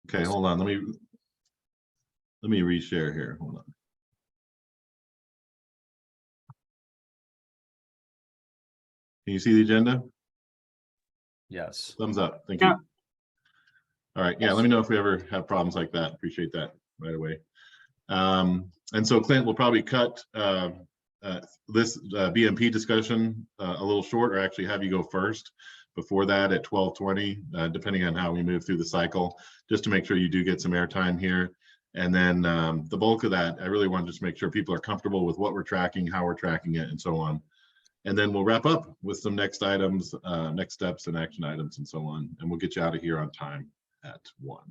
Okay, hold on. Let me reshare here. Hold on. Can you see the agenda? Yes. Thumbs up. Thank you. All right. Yeah, let me know if we ever have problems like that. Appreciate that right away. And so Clint will probably cut this BMP discussion a little short, or actually have you go first before that at 12:20, depending on how we move through the cycle, just to make sure you do get some airtime here. And then the bulk of that, I really want to just make sure people are comfortable with what we're tracking, how we're tracking it, and so on. And then we'll wrap up with some next items, next steps and action items and so on. And we'll get you out of here on time at 1.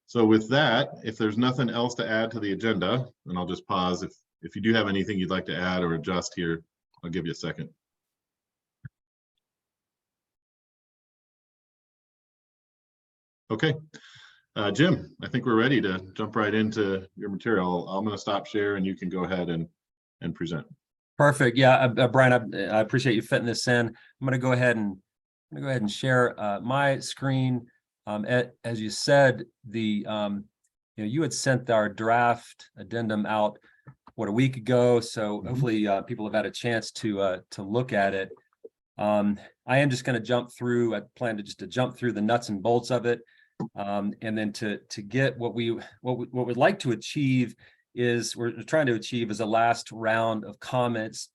So with that, if there's nothing else to add to the agenda, and I'll just pause. If you do have anything you'd like to add or adjust here, I'll give you a second. Okay, Jim, I think we're ready to jump right into your material. I'm going to stop share and you can go ahead and present. Perfect. Yeah, Brian, I appreciate you fitting this in. I'm going to go ahead and share my screen. As you said, you had sent our draft addendum out a week ago, so hopefully people have had a chance to look at it. I am just going to jump through. I plan to jump through the nuts and bolts of it, and then to get what we'd like to achieve is we're trying to achieve is a last round of comments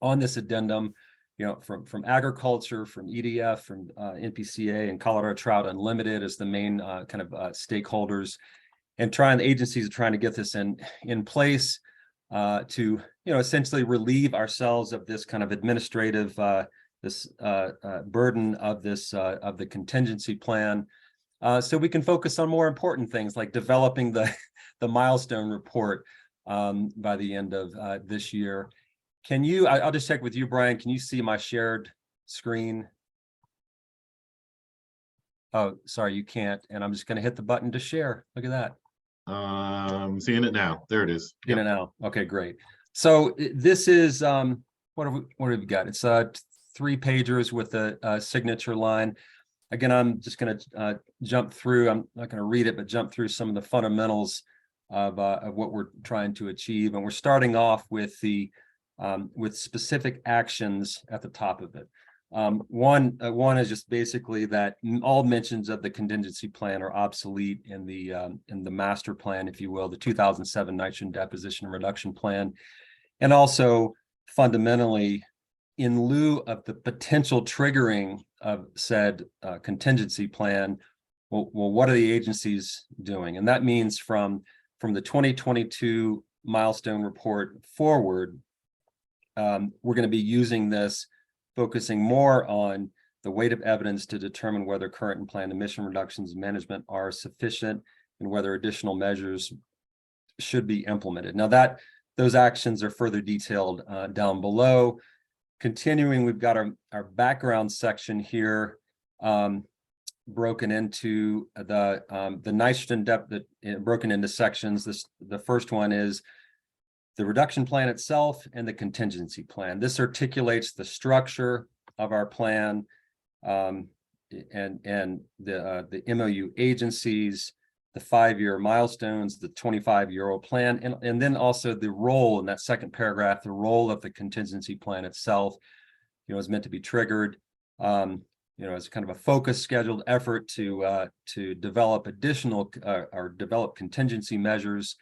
on this addendum, from agriculture, from EDF, from NPCA, and Colorado Trout Unlimited as the main stakeholders, and the agencies are trying to get this in place to essentially relieve ourselves of this kind of administrative burden of the contingency plan, so we can focus on more important things like developing the milestone report by the end of this year. I'll just check with you, Brian. Can you see my shared screen? Oh, sorry, you can't. And I'm just going to hit the button to share. Look at that. I'm seeing it now. There it is. Seeing it now. Okay, great. So this is what have we got? It's 3 pagers with a signature line. Again, I'm just going to jump through. I'm not going to read it, but jump through some of the fundamentals of what we're trying to achieve. And we're starting off with with specific actions at the top of it. One is just basically that all mentions of the contingency plan are obsolete in the master plan, if you will, the 2007 nitrogen deposition reduction plan, and also fundamentally, in lieu of the potential triggering of said contingency plan, well, what are the agencies doing? And that means from the 2022 milestone report forward, we're going to be using this, focusing more on the weight of evidence to determine whether current and planned emission reductions and management are sufficient and whether additional measures should be implemented. Now those actions are further detailed down below. Continuing, we've got our background section here, broken into the nitrogen depth, broken into sections. The first one is the reduction plan itself and the contingency plan. This articulates the structure of our plan, and the MOU agencies, the 5-year milestones, the 25-year-old plan, and then also the role in that second paragraph, the role of the contingency plan itself, is meant to be triggered, as kind of a focused, scheduled effort to develop additional or develop contingency measures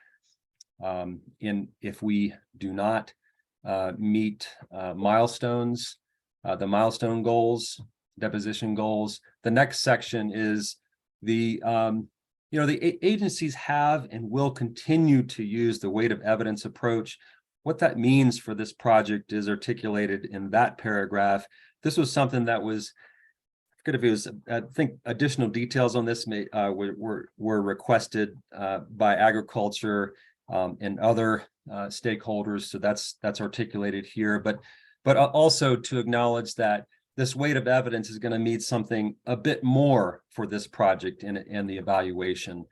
if we do not meet milestones, the milestone goals, deposition goals. The next section is the agencies have and will continue to use the weight of evidence approach. What that means for this project is articulated in that paragraph. This was something that was good. If it was, I think additional details on this were requested by agriculture and other stakeholders. So that's articulated here, but also to acknowledge that this weight of evidence is going to mean something a bit more for this project and the evaluation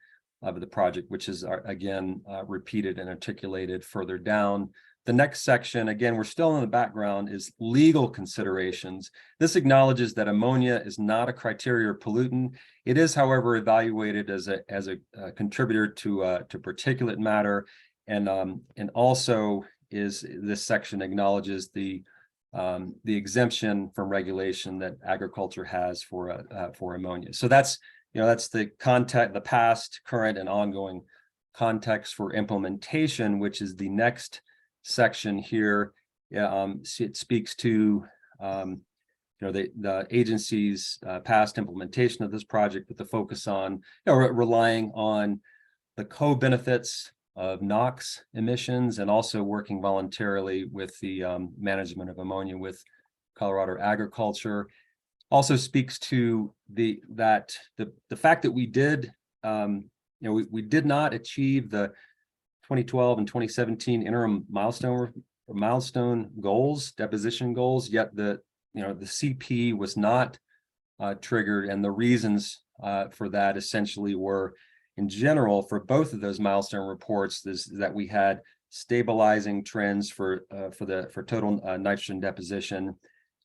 of the project, which is again repeated and articulated further down the next section, again, we're still in the background, is legal considerations. This acknowledges that ammonia is not a criteria pollutant. It is, however, evaluated as a contributor to particulate matter, and also is this section acknowledges the exemption from regulation that agriculture has for ammonia. So that's that's the context, the past, current, and ongoing context for implementation, which is the next section here. It speaks to the agency's past implementation of this project, with the focus on relying on the co-benefits of NOx emissions, and also working voluntarily with the management of ammonia with Colorado agriculture. Also speaks to the fact that we did we did not achieve the 2012 and 2017 interim milestone goals, deposition goals, yet the CP was not triggered, and the reasons for that essentially were, in general, for both of those milestone reports, is that we had stabilizing trends for total nitrogen deposition,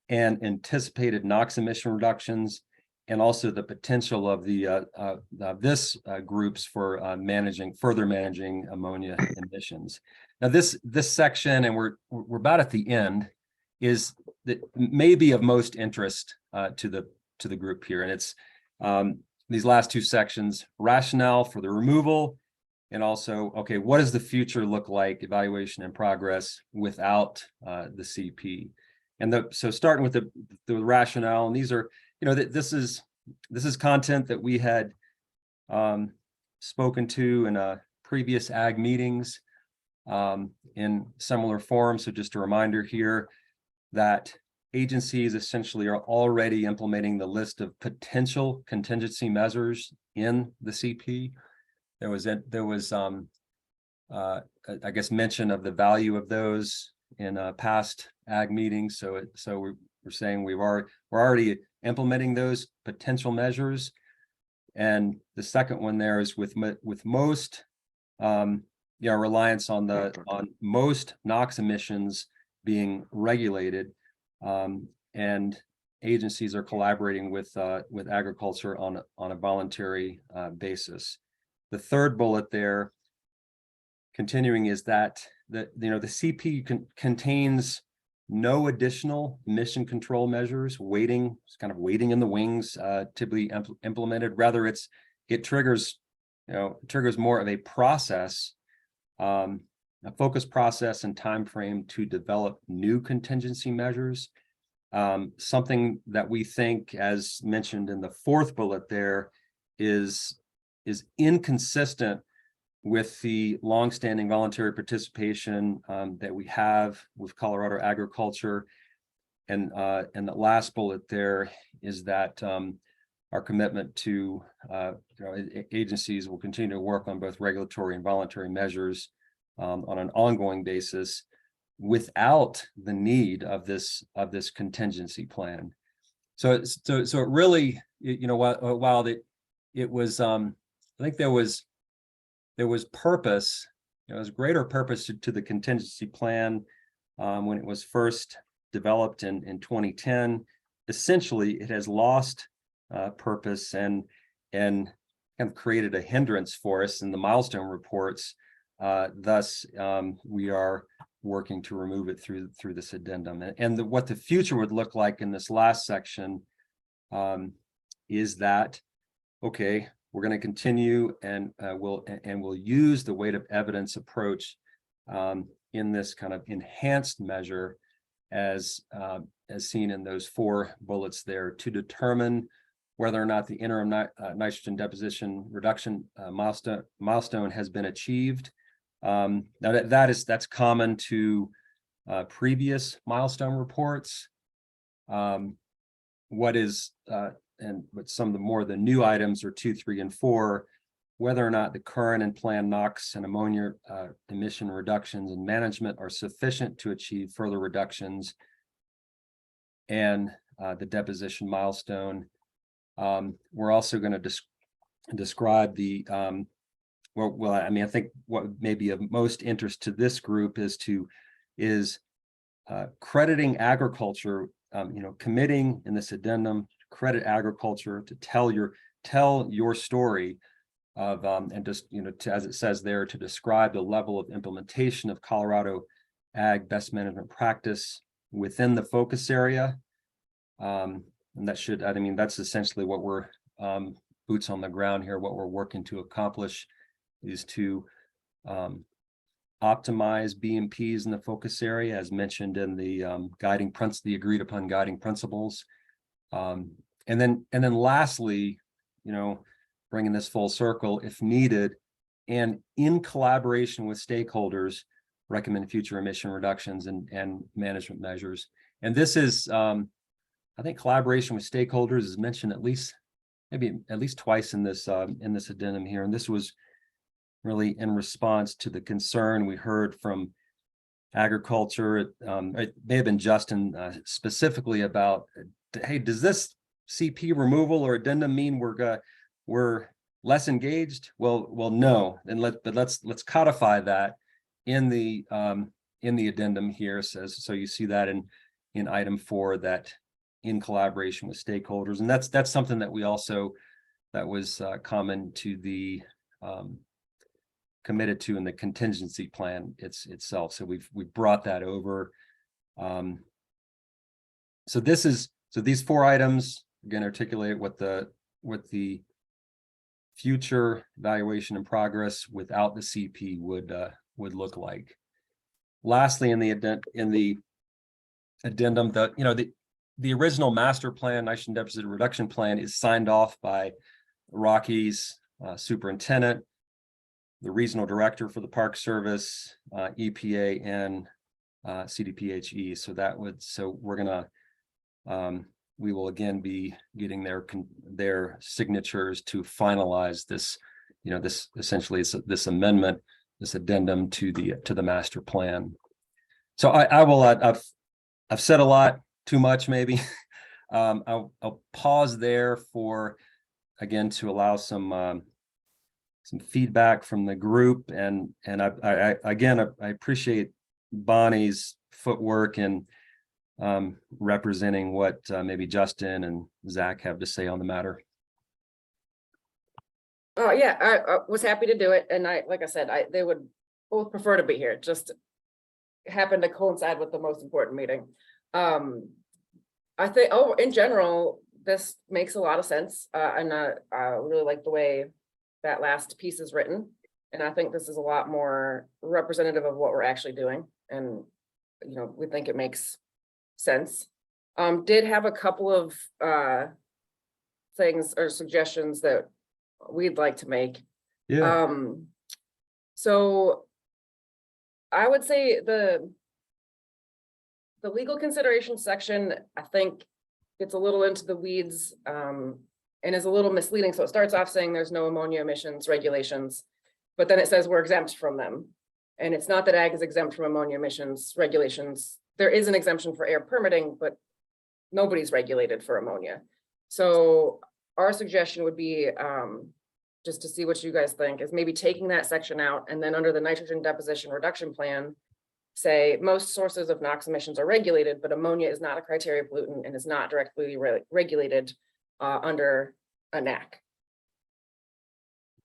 and anticipated NOx emission reductions, and also the potential of this groups for further managing ammonia emissions. Now, this section, and we're about at the end, is that may be of most interest to the group here, and it's these last two sections: rationale for the removal, and also, okay, what does the future look like, evaluation and progress without the CP. And so starting with the rationale, and these are, this is content that we had spoken to in previous ag meetings in similar forums. So just a reminder here that agencies essentially are already implementing the list of potential contingency measures in the CP. There was I guess mention of the value of those in past ag meetings. So we're saying we're already implementing those potential measures. And the second one there is with most reliance on most NOx emissions being regulated, and agencies are collaborating with agriculture on a voluntary basis. The third bullet there, continuing, is that the CP contains no additional emission control measures waiting in the wings to be implemented. Rather, it triggers more of a process, a focused process and time frame to develop new contingency measures. Something that we think, as mentioned in the fourth bullet there, is inconsistent with the longstanding voluntary participation that we have with Colorado agriculture. And the last bullet there is that our commitment to agencies will continue to work on both regulatory and voluntary measures on an ongoing basis without the need of this contingency plan. So it really, while it was, I think there was purpose, there was greater purpose to the contingency plan when it was first developed in 2010. Essentially, it has lost purpose and kind of created a hindrance for us in the milestone reports. Thus, we are working to remove it through this addendum. And what the future would look like in this last section is that, okay, we're going to continue and we'll use the weight of evidence approach in this kind of enhanced measure as seen in those four bullets there, to determine whether or not the interim nitrogen deposition reduction milestone has been achieved. Now that's common to previous milestone reports. But some of the new items are 2, 3, and 4, whether or not the current and planned NOx and ammonia emission reductions and management are sufficient to achieve further reductions, and the deposition milestone. We're also going to describe the I think what may be of most interest to this group is to is crediting agriculture, committing in this addendum, credit agriculture to tell your story of, and just, as it says there, to describe the level of implementation of Colorado ag best management practice within the focus area. And that should, I mean, that's essentially what we're, boots on the ground here, what we're working to accomplish is to optimize BMPs in the focus area, as mentioned in the the agreed upon guiding principles. And then lastly, bringing this full circle, if needed, and in collaboration with stakeholders, recommend future emission reductions and management measures. And this is, I think, collaboration with stakeholders is mentioned at least twice in this addendum here. And this was really in response to the concern we heard from agriculture. It may have been Justin specifically about, hey, does this CP removal or addendum mean we're less engaged? Well, no. And let's codify that in the addendum here. Says, so you see that in item 4, that in collaboration with stakeholders, and that's something that we also, that was common to the committed to in the contingency plan itself. So we've brought that over. So these 4 items again articulate what the future evaluation and progress without the CP would look like. Lastly, in the addendum, the original master plan, nitrogen deficit reduction plan, is signed off by Rocky's superintendent, the regional director for the Park Service, EPA, and CDPHE. So we're gonna, we will again be getting their signatures to finalize this, this essentially is this amendment, this addendum to the master plan. So I will, I've said a lot, too much maybe. I'll pause there for, again, to allow some feedback from the group, and I appreciate Bonnie's footwork and representing what maybe Justin and Zach have to say on the matter. Oh yeah, I was happy to do it, and like I said, they would both prefer to be here. Just happened to coincide with the most important meeting. I think, in general, this makes a lot of sense, and I really like the way that last piece is written, and I think this is a lot more representative of what we're actually doing, and we think it makes sense. Did have a couple of things or suggestions that we'd like to make. Yeah. So I would say the legal consideration section, I think, gets a little into the weeds and is a little misleading. So it starts off saying there's no ammonia emissions regulations, but then it says we're exempt from them. And it's not that ag is exempt from ammonia emissions regulations. There is an exemption for air permitting, but nobody's regulated for ammonia. So our suggestion would be, just to see what you guys think, is maybe taking that section out, and then under the nitrogen deposition reduction plan, say most sources of NOx emissions are regulated, but ammonia is not a criteria pollutant and is not directly regulated under a NAC.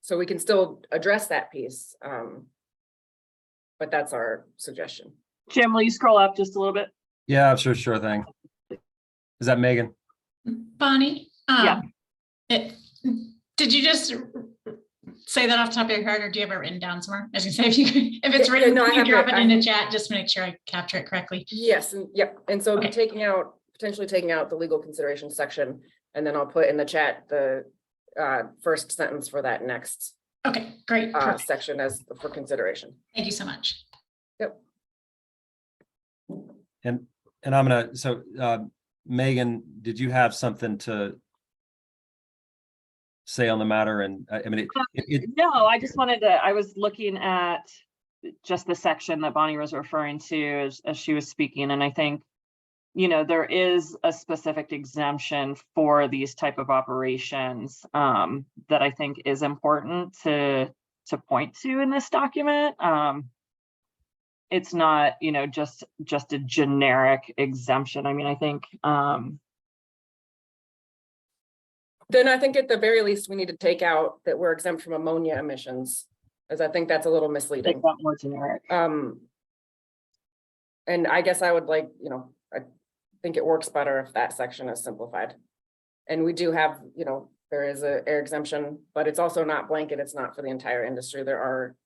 So we can still address that piece, but that's our suggestion. Jim, will you scroll up just a little bit? Yeah, sure thing. Is that Megan? Bonnie? Yeah. Did you just say that off the top of your head, or do you have it written down somewhere? As you say, if it's written, no, you drop it in the chat just to make sure I capture it correctly. Yes, and yep. And so Okay. potentially taking out the legal consideration section, and then I'll put in the chat the first sentence for that next Okay, great. Perfect. section for consideration. Thank you so much. Yep. And I'm gonna, so Megan, did you have something to say on the matter? And I mean, No, I just wanted to, I was looking at just the section that Bonnie was referring to as she was speaking. And I think, there is a specific exemption for these type of operations that I think is important to point to in this document. it's not, you know, just a generic exemption. I mean, I think, Then I think at the very least, we need to take out that we're exempt from ammonia emissions, as I think that's a little make misleading. that more generic. And I guess I would like, you know, I think it works better if that section is simplified. And we do have, you know, there is a air exemption, but it's also not blanket. It's not for the entire industry. There are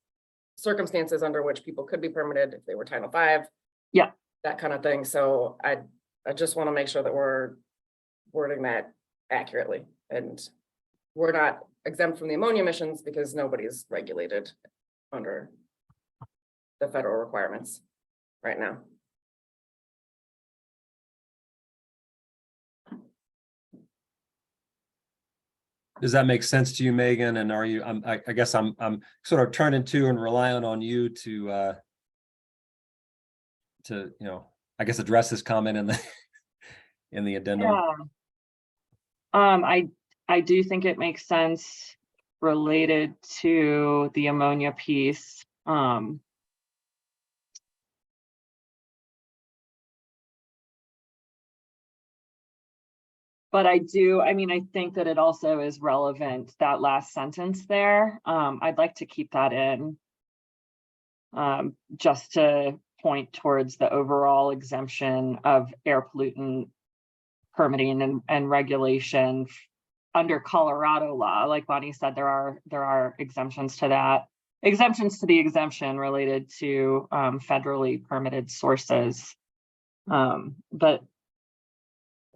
circumstances under which people could be permitted if they were Title V. Yeah. That kind of thing. So I just want to make sure that we're wording that accurately. And we're not exempt from the ammonia emissions because nobody's regulated under the federal requirements right now. Does that make sense to you, Megan? And are you, I guess I'm sort of turning to and relying on you to, you know, I guess address this comment in the, in the addendum. Yeah. I do think it makes sense related to the ammonia piece. But I mean, I think that it also is relevant, that last sentence there. I'd like to keep that in. Just to point towards the overall exemption of air pollutant permitting and regulation under Colorado law. Like Bonnie said, there are exemptions to that. Exemptions to the exemption related to federally permitted sources. But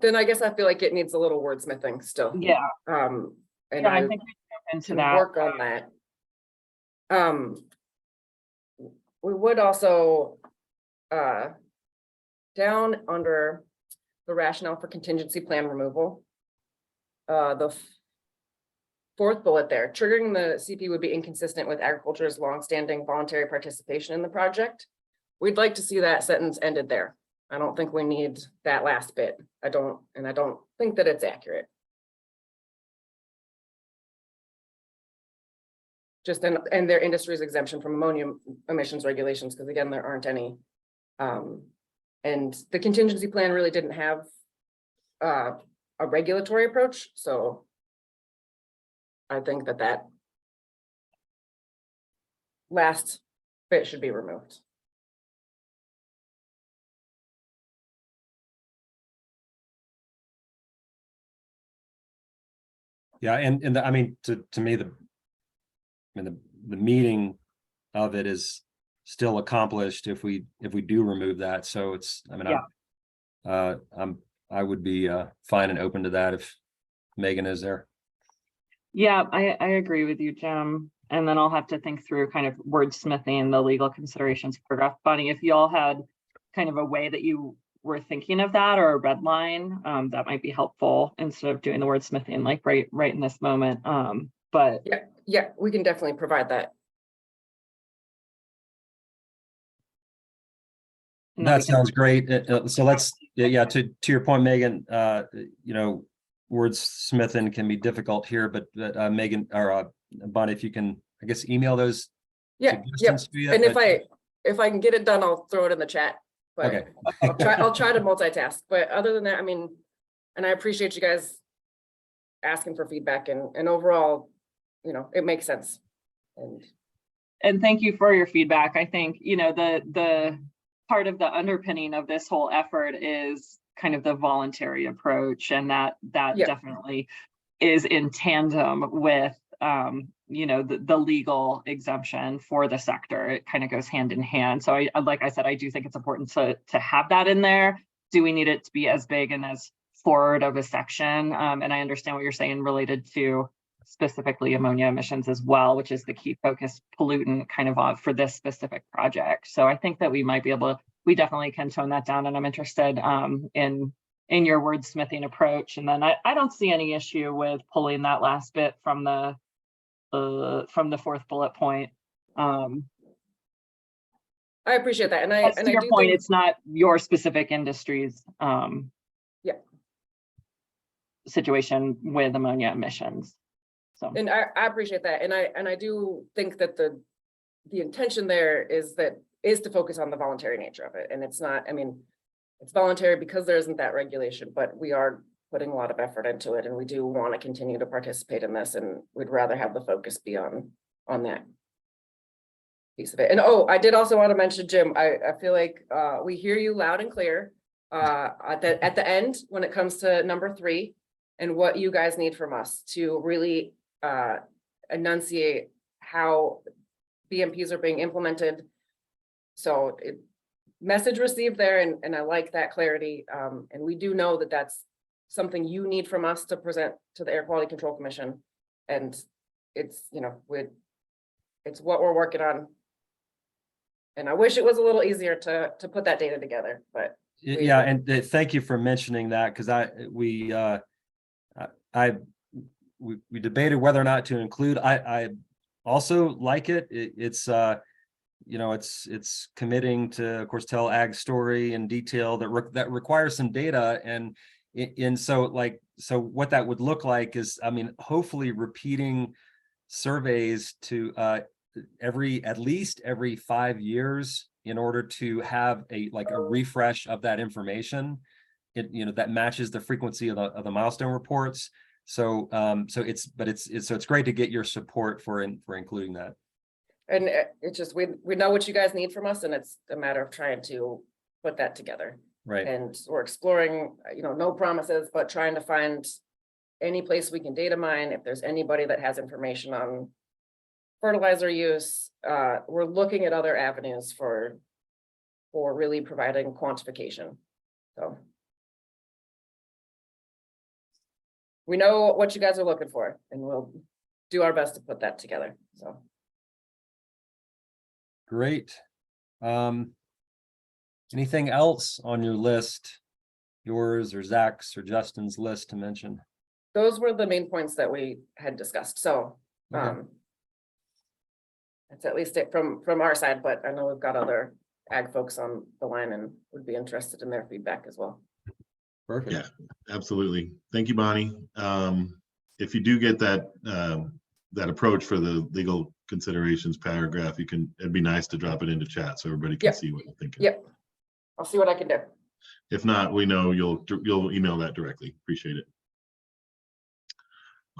Then I guess I feel like it needs a little wordsmithing still. yeah, And yeah, I I think we can jump into can that. work on that. We would also, down under the rationale for contingency plan removal, the fourth bullet there, triggering the CP would be inconsistent with agriculture's longstanding voluntary participation in the project. We'd like to see that sentence ended there. I don't think we need that last bit. I don't think that it's accurate. Just and their industry's exemption from ammonia emissions regulations, because again, there aren't any. And the contingency plan really didn't have a regulatory approach, so I think that last bit should be removed. Yeah, and I mean, to me, the meaning of it is still accomplished if we do remove that. So it's, I mean, Yeah. I would be fine and open to that if Megan is there. Yeah, I agree with you, Jim. And then I'll have to think through kind of wordsmithing the legal considerations paragraph. Bonnie, if y'all had kind of a way that you were thinking of that, or a red line, that might be helpful instead of doing the wordsmithing like right in this moment. But yeah, we can definitely provide that. That sounds great. So let's, yeah, to your point, Megan, you know, wordsmithing can be difficult here, but Megan or Bonnie, if you can, I guess, email those. Yeah, suggestions to you, and if I can get it done, I'll throw it in the chat. But okay. I'll try to multitask. But other than that, I mean, and I appreciate you guys asking for feedback, and overall, you know, it makes sense. And thank you for your feedback. I think, you know, the part of the underpinning of this whole effort is kind of the voluntary approach, and that definitely is in tandem with you know, the legal exemption for the sector. It kind of goes hand in hand. So like I said, I do think it's important to have that in there. Do we need it to be as big and as forward of a section? And I understand what you're saying related to specifically ammonia emissions as well, which is the key focus pollutant kind of for this specific project. So I think that we might be able to, we definitely can tone that down, and I'm interested in your wordsmithing approach. And then I don't see any issue with pulling that last bit from the fourth bullet point. I appreciate that, and I to your point, it's not your specific industry's situation with ammonia emissions. So, and I appreciate that, and I do think that the intention there is that is to focus on the voluntary nature of it. And it's not, I mean, it's voluntary because there isn't that regulation, but we are putting a lot of effort into it, and we do want to continue to participate in this, and we'd rather have the focus be on that piece of it. And I did also want to mention, Jim, I feel like we hear you loud and clear at the end when it comes to number 3 and what you guys need from us to really enunciate how BMPs are being implemented. So message received there, and I like that clarity. And we do know that that's something you need from us to present to the Air Quality Control Commission. And it's, you know, it's what we're working on. And I wish it was a little easier to put that data together, but. Yeah, and thank you for mentioning that, because we debated whether or not to include. I also like it. It's you know, it's committing to, of course, tell ag story in detail that requires some data, and so what that would look like is, I mean, hopefully repeating surveys to at least every 5 years in order to have a refresh of that information, you know, that matches the frequency of the milestone reports. So it's great to get your support for including that. And it's just, we know what you guys need from us, and it's a matter of trying to put that together. Right. And we're exploring, you know, no promises, but trying to find any place we can data mine. If there's anybody that has information on fertilizer use, we're looking at other avenues for really providing quantification. So we know what you guys are looking for, and we'll do our best to put that together. So. Great. Anything else on your list, yours or Zach's or Justin's list to mention? Those were the main points that we had discussed. So Okay. that's at least it from our side, but I know we've got other ag folks on the line and would be interested in their feedback as well. Perfect. Yeah, absolutely. Thank you, Bonnie. If you do get that approach for the legal considerations paragraph, it'd be nice to drop it into chat so everybody can see what you're thinking. Yep. I'll see what I can do. If not, we know you'll email that directly. Appreciate it.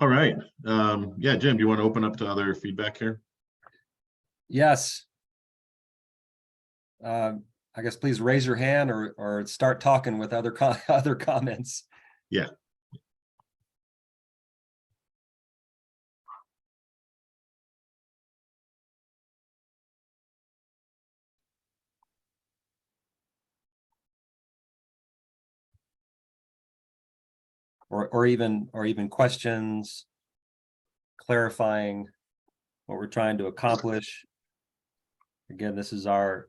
All right. Yeah, Jim, do you want to open up to other feedback here? Yes. I guess please raise your hand or start talking with other comments. Yeah. Or even questions, clarifying what we're trying to accomplish. Again, this is our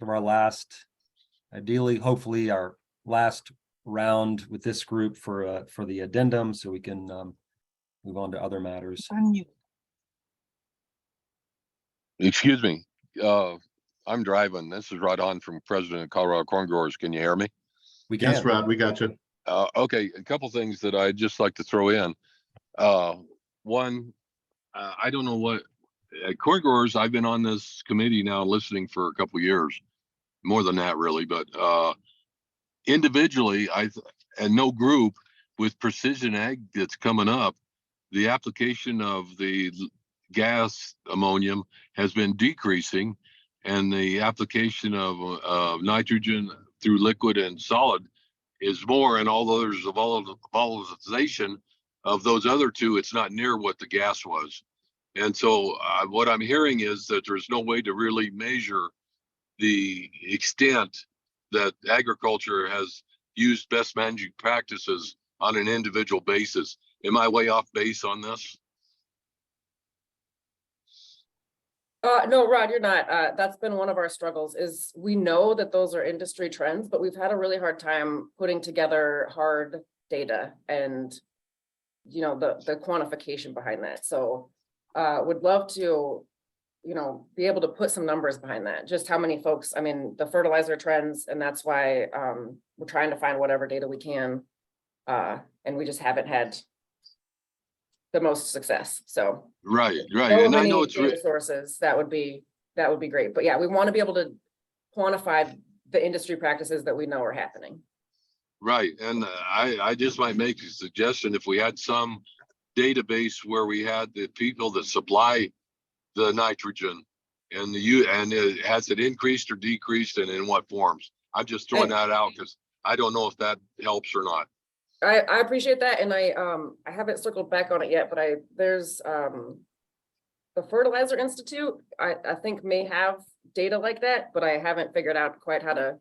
last, ideally, hopefully our last round with this group for the addendum, so we can move on to other matters. Excuse me. I'm driving. This is Rod on from President of Colorado Corn Growers. Can you hear me? We can. Yes, Rod, we got you. Okay, a couple things that I'd just like to throw in. One, I don't know what corn growers. I've been on this committee now listening for a couple years, more than that really, but individually, and no group with precision ag that's coming up, the application of the gas ammonium has been decreasing, and the application of nitrogen through liquid and solid is more, and all others of all of the volatilization of those other two, it's not near what the gas was. And so what I'm hearing is that there's no way to really measure the extent that agriculture has used best management practices on an individual basis. Am I way off base on this? No, Rod, you're not. That's been one of our struggles, is we know that those are industry trends, but we've had a really hard time putting together hard data and, you know, the quantification behind that. So would love to, you know, be able to put some numbers behind that, just how many folks, I mean, the fertilizer trends, and that's why we're trying to find whatever data we can. And we just haven't had the most success. So Right. so And I many know it's data sources that would be that would be great. But yeah, we want to be able to quantify the industry practices that we know are happening. Right, and I just might make a suggestion, if we had some database where we had the people that supply the nitrogen and has it increased or decreased and in what forms? I'm just throwing that out because I don't know if that helps or not. I appreciate that, and I haven't circled back on it yet, but there's the Fertilizer Institute, I think may have data like that, but I haven't figured out quite how to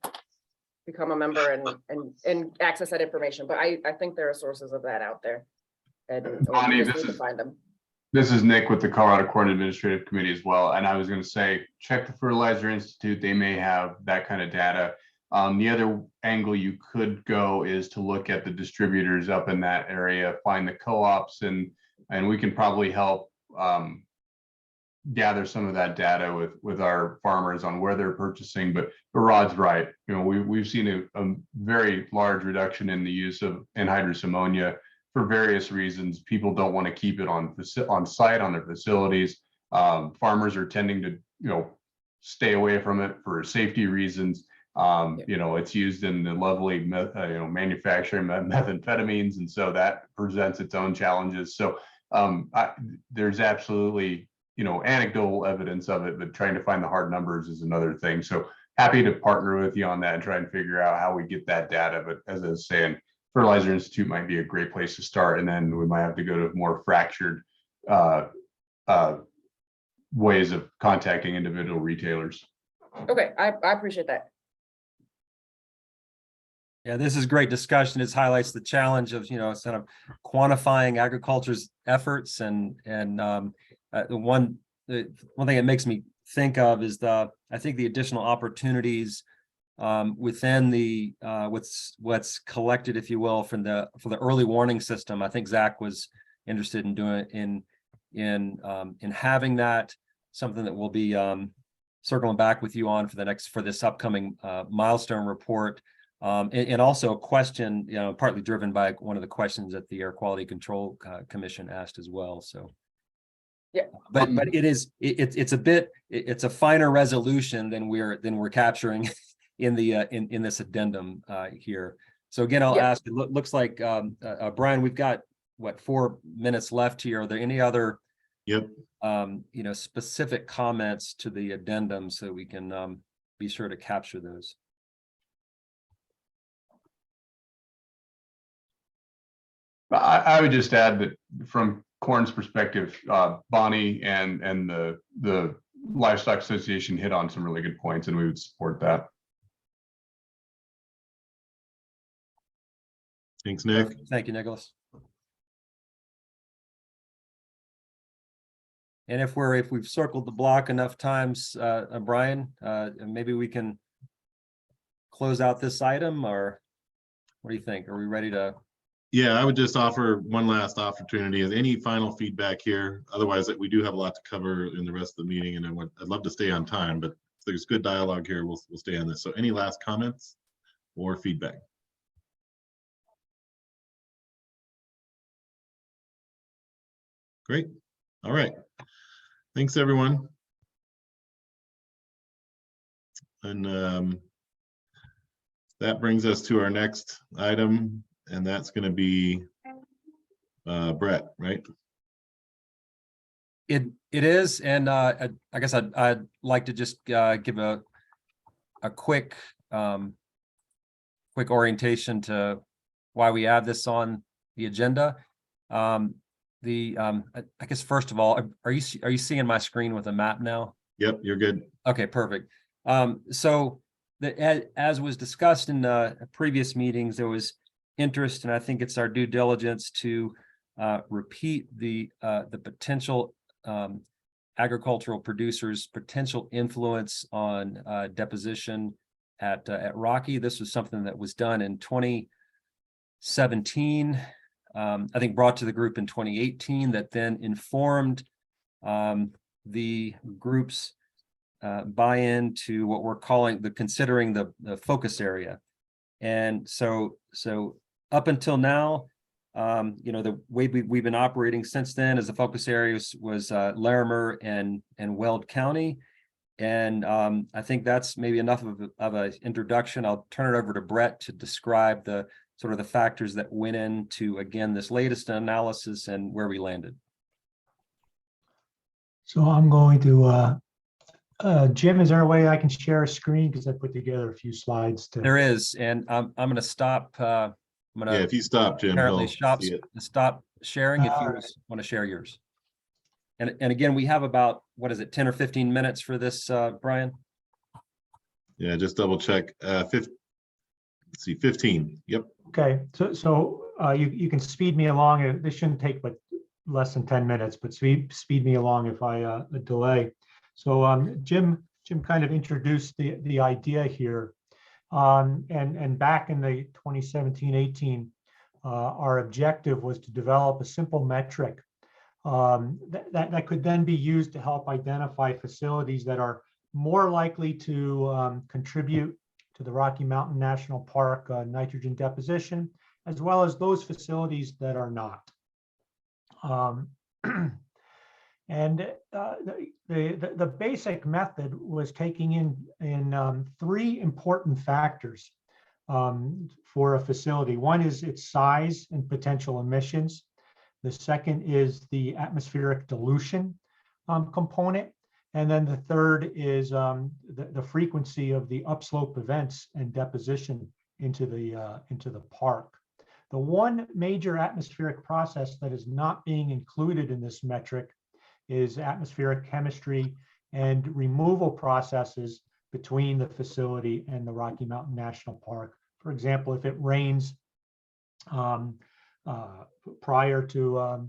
become a member and access that information. But I think there are sources of that out there, and Bonnie, we just need to find them. This is Nick with the Colorado Corn Administrative Committee as well. And I was going to say, check the Fertilizer Institute. They may have that kind of data. The other angle you could go is to look at the distributors up in that area, find the co-ops, and we can probably help gather some of that data with our farmers on where they're purchasing. But Rod's right. You know, we've seen a very large reduction in the use of anhydrous ammonia for various reasons. People don't want to keep it on site on their facilities. Farmers are tending to, stay away from it for safety reasons. It's used in the lovely, manufacturing methamphetamines, and so that presents its own challenges. So there's absolutely, anecdotal evidence of it, but trying to find the hard numbers is another thing. So happy to partner with you on that and try and figure out how we get that data. But as I was saying, Fertilizer Institute might be a great place to start, and then we might have to go to more fractured ways of contacting individual retailers. Okay, I appreciate that. Yeah, this is great discussion. It highlights the challenge of, sort of quantifying agriculture's efforts, and the one thing it makes me think of is I think the additional opportunities within the what's collected, if you will, for the early warning system. I think Zach was interested in doing in having that, something that we'll be circling back with you on for this upcoming milestone report. And also a question, partly driven by one of the questions that the Air Quality Control Commission asked as well. So, yeah, but it's a finer resolution than we're capturing in this addendum here. So again, I'll ask. It looks like Brian, we've got 4 minutes left here. Are there any other specific comments to the addendum so we can be sure to capture those? I would just add that from corn's perspective, Bonnie and the Livestock Association hit on some really good points, and we would support that. Thanks, Nick. Thank you, Nicholas. And if we've circled the block enough times, Brian, maybe we can close out this item, or what do you think? Are we ready to? Yeah, I would just offer one last opportunity. Is any final feedback here? Otherwise, we do have a lot to cover in the rest of the meeting, and I'd love to stay on time, but if there's good dialogue here, we'll stay on this. So any last comments or feedback? Great. All right. Thanks, everyone. And that brings us to our next item, and that's going to be Brett, right? It is, and I guess I'd like to just give a quick orientation to why we have this on the agenda. I guess first of all, are you seeing my screen with a map now? Yep, you're good. Okay, perfect. So as was discussed in previous meetings, there was interest, and I think it's our due diligence to repeat the potential agricultural producers' potential influence on deposition at Rocky. This was something that was done in 2017. I think brought to the group in 2018, that then informed the group's buy-in to what we're calling considering the focus area. And so up until now, the way we've been operating since then as the focus areas was Larimer and Weld County. And I think that's maybe enough of an introduction. I'll turn it over to Brett to describe the sort of the factors that went into, again, this latest analysis and where we landed. So I'm going to, Jim, is there a way I can share a screen? Because I put together a few slides to. There is, and I'm going to stop. I'm going Yeah, to if you stop, Jim, apparently he'll see it. stop sharing if you All right. want to share yours. And again, we have about, what is it, 10 or 15 minutes for this, Brian? Yeah, just double check. Let's see, 15. Yep. Okay, so you can speed me along. This shouldn't take but less than 10 minutes, but speed me along if I delay. So Jim kind of introduced the idea here. And back in the 2017-18, our objective was to develop a simple metric that could then be used to help identify facilities that are more likely to contribute to the Rocky Mountain National Park nitrogen deposition, as well as those facilities that are not. And the basic method was taking in three important factors for a facility. One is its size and potential emissions. The second is the atmospheric dilution component. And then the third is the frequency of the upslope events and deposition into the park. The one major atmospheric process that is not being included in this metric is atmospheric chemistry and removal processes between the facility and the Rocky Mountain National Park. For example, if it rains prior to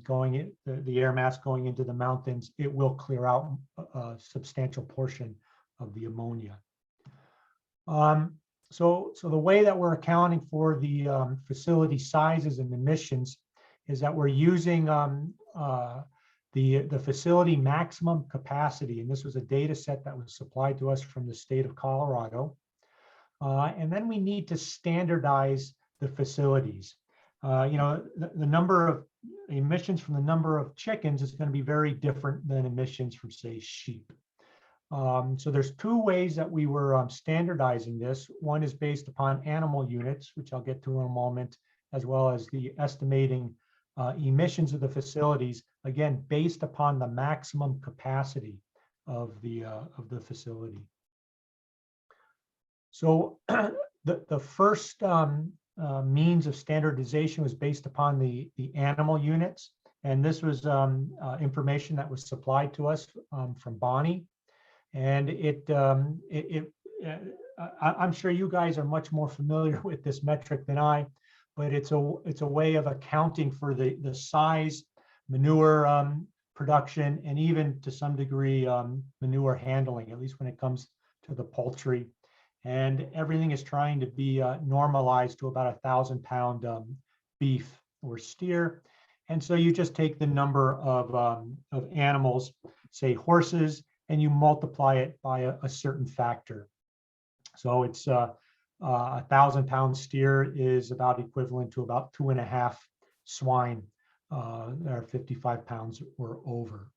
the air mass going into the mountains, it will clear out a substantial portion of the ammonia. So the way that we're accounting for the facility sizes and emissions is that we're using the facility maximum capacity, and this was a data set that was supplied to us from the state of Colorado. And then we need to standardize the facilities. The number of emissions from the number of chickens is going to be very different than emissions from, say, sheep. So there's two ways that we were standardizing this. One is based upon animal units, which I'll get to in a moment, as well as the estimating emissions of the facilities, again, based upon the maximum capacity of the facility. So the first means of standardization was based upon the animal units. And this was information that was supplied to us from Bonnie. And I'm sure you guys are much more familiar with this metric than I, but it's a way of accounting for the size, manure production, and even to some degree manure handling, at least when it comes to the poultry. And everything is trying to be normalized to about 1,000-pound beef or steer. And so you just take the number of animals, say horses, and you multiply it by a certain factor. So it's 1,000-pound steer is about equivalent to about 2.5 swine that are 55 pounds or over.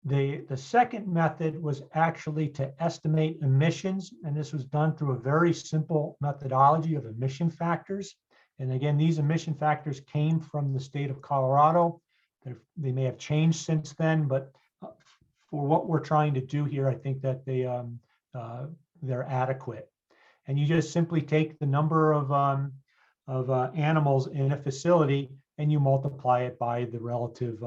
The second method was actually to estimate emissions, and this was done through a very simple methodology of emission factors. And again, these emission factors came from the state of Colorado. They may have changed since then, but for what we're trying to do here, I think that they're adequate. And you just simply take the number of animals in a facility and you multiply it by the relative,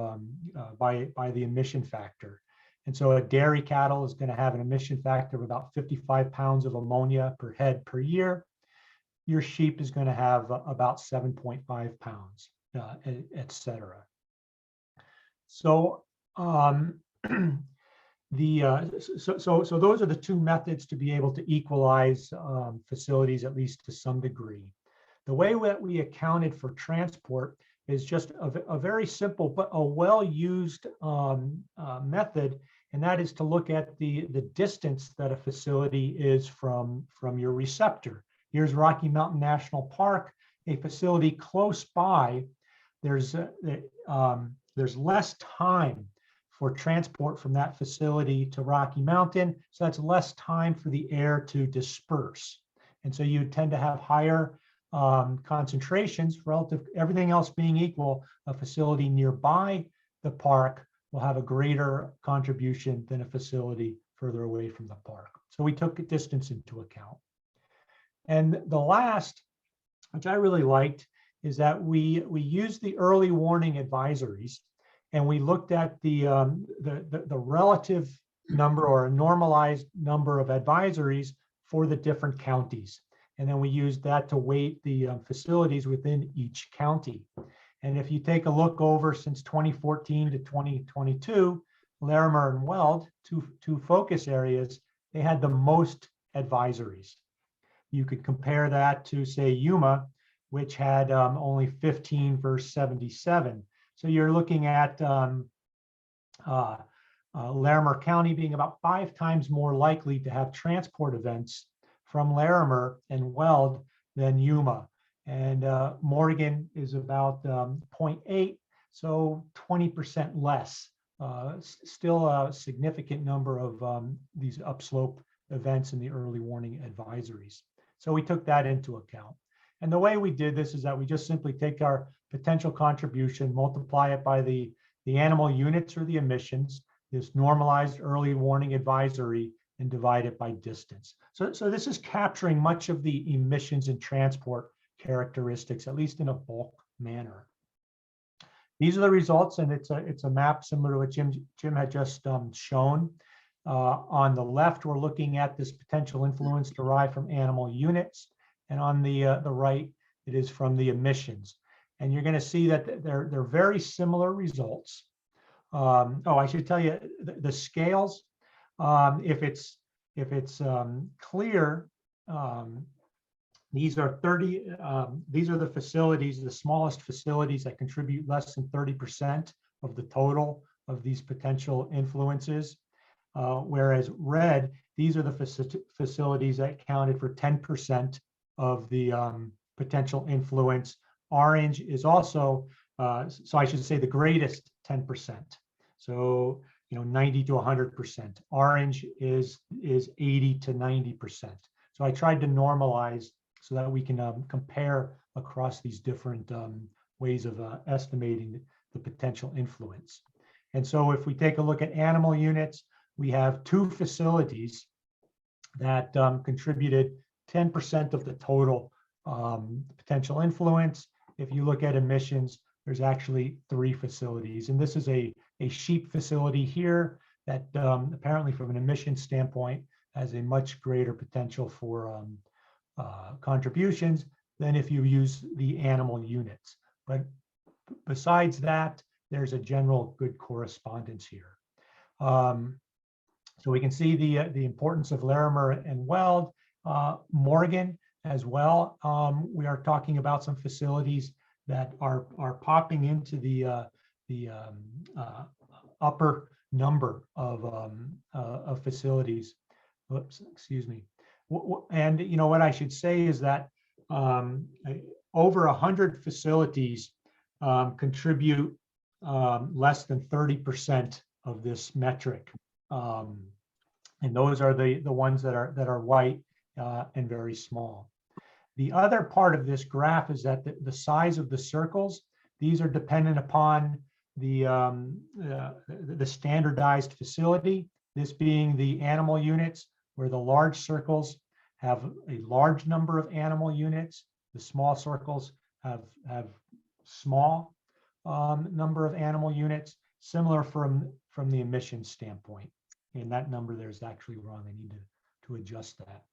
by the emission factor. And so a dairy cattle is going to have an emission factor of about 55 pounds of ammonia per head per year. Your sheep is going to have about 7.5 pounds, et cetera. So, so those are the two methods to be able to equalize facilities, at least to some degree. The way that we accounted for transport is just a very simple but a well-used method, and that is to look at the distance that a facility is from your receptor. Here's Rocky Mountain National Park, a facility close by. There's less time for transport from that facility to Rocky Mountain. So that's less time for the air to disperse. And so you tend to have higher concentrations relative, everything else being equal. A facility nearby the park will have a greater contribution than a facility further away from the park. So we took distance into account. And the last, which I really liked, is that we used the early warning advisories, and we looked at the relative number or a normalized number of advisories for the different counties. And then we used that to weight the facilities within each county. And if you take a look over since 2014 to 2022, Larimer and Weld, two focus areas, they had the most advisories. You could compare that to, say, Yuma, which had only 15 versus 77. So you're looking at Larimer County being about 5 times more likely to have transport events from Larimer and Weld than Yuma. And Morgan is about 0.8, so 20% less. Still a significant number of these upslope events in the early warning advisories. So we took that into account. And the way we did this is that we just simply take our potential contribution, multiply it by the animal units or the emissions, this normalized early warning advisory, and divide it by distance. So this is capturing much of the emissions and transport characteristics, at least in a bulk manner. These are the results, and it's a map similar to what Jim had just shown. On the left, we're looking at this potential influence derived from animal units, and on the right, it is from the emissions. And you're going to see that they're very similar results. I should tell you the scales. If it's clear, these are 30. These are the facilities, the smallest facilities that contribute less than 30% of the total of these potential influences. Whereas red, these are the facilities that counted for 10% of the potential influence. Orange is also, so I should say the greatest 10%. So 90 to 100%. Orange is 80 to 90%. So I tried to normalize so that we can compare across these different ways of estimating the potential influence. And so if we take a look at animal units, we have 2 facilities that contributed 10% of the total potential influence. If you look at emissions, there's actually 3 facilities. And this is a sheep facility here that apparently from an emission standpoint has a much greater potential for contributions than if you use the animal units. But besides that, there's a general good correspondence here. So we can see the importance of Larimer and Weld. Morgan as well. We are talking about some facilities that are popping into the upper number of facilities. Oops, excuse me. And what I should say is that over 100 facilities contribute less than 30% of this metric. And those are the ones that are white and very small. The other part of this graph is that the size of the circles, these are dependent upon the standardized facility, this being the animal units, where the large circles have a large number of animal units, the small circles have small number of animal units, similar from the emissions standpoint. And that number there is actually wrong. I need to adjust that.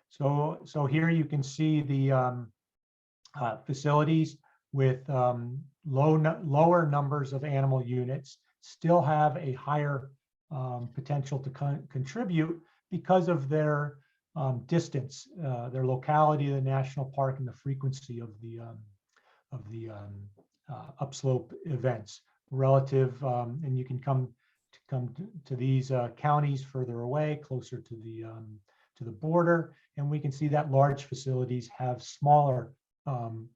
So here you can see the facilities with lower numbers of animal units still have a higher potential to contribute because of their distance, their locality of the national park, and the frequency of the upslope events relative. And you can come to these counties further away, closer to the border, and we can see that large facilities have smaller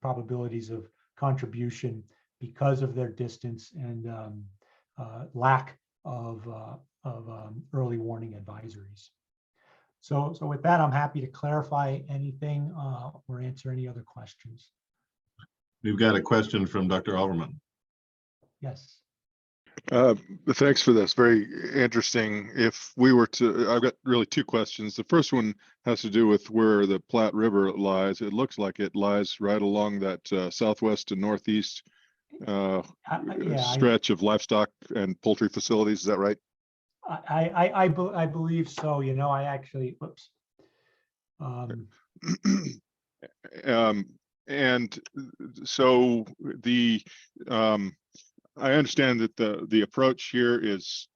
probabilities of contribution because of their distance and lack of early warning advisories. So with that, I'm happy to clarify anything or answer any other questions. We've got a question from Dr. Alverman. Yes. Thanks for this. Very interesting. If we were to, I've got really two questions. The first one has to do with where the Platte River lies. It looks like it lies right along that southwest and northeast stretch of livestock and poultry facilities. Is that right? I believe so. You know, I actually, whoops. And so the I understand that the approach here is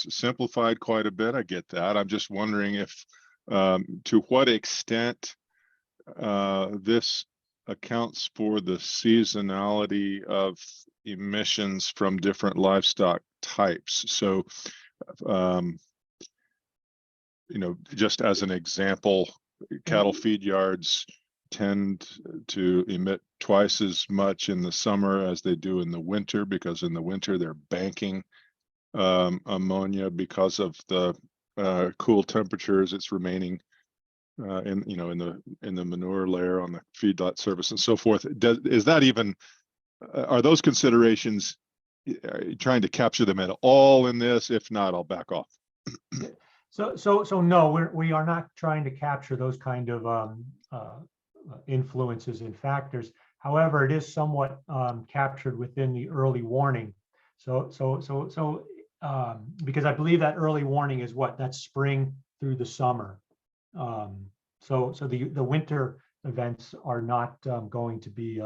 simplified quite a bit. I get that. I'm just wondering if to what extent this accounts for the seasonality of emissions from different livestock types. So, you know, just as an example, cattle feed yards tend to emit twice as much in the summer as they do in the winter, because in the winter they're banking ammonia because of the cool temperatures. It's remaining in the manure layer on the feedlot surface and so forth. Is that even are those considerations trying to capture them at all in this? If not, I'll back off. So no, we are not trying to capture those kind of influences and factors. However, it is somewhat captured within the early warning. So because I believe that early warning is what, that's spring through the summer. So the winter events are not going to be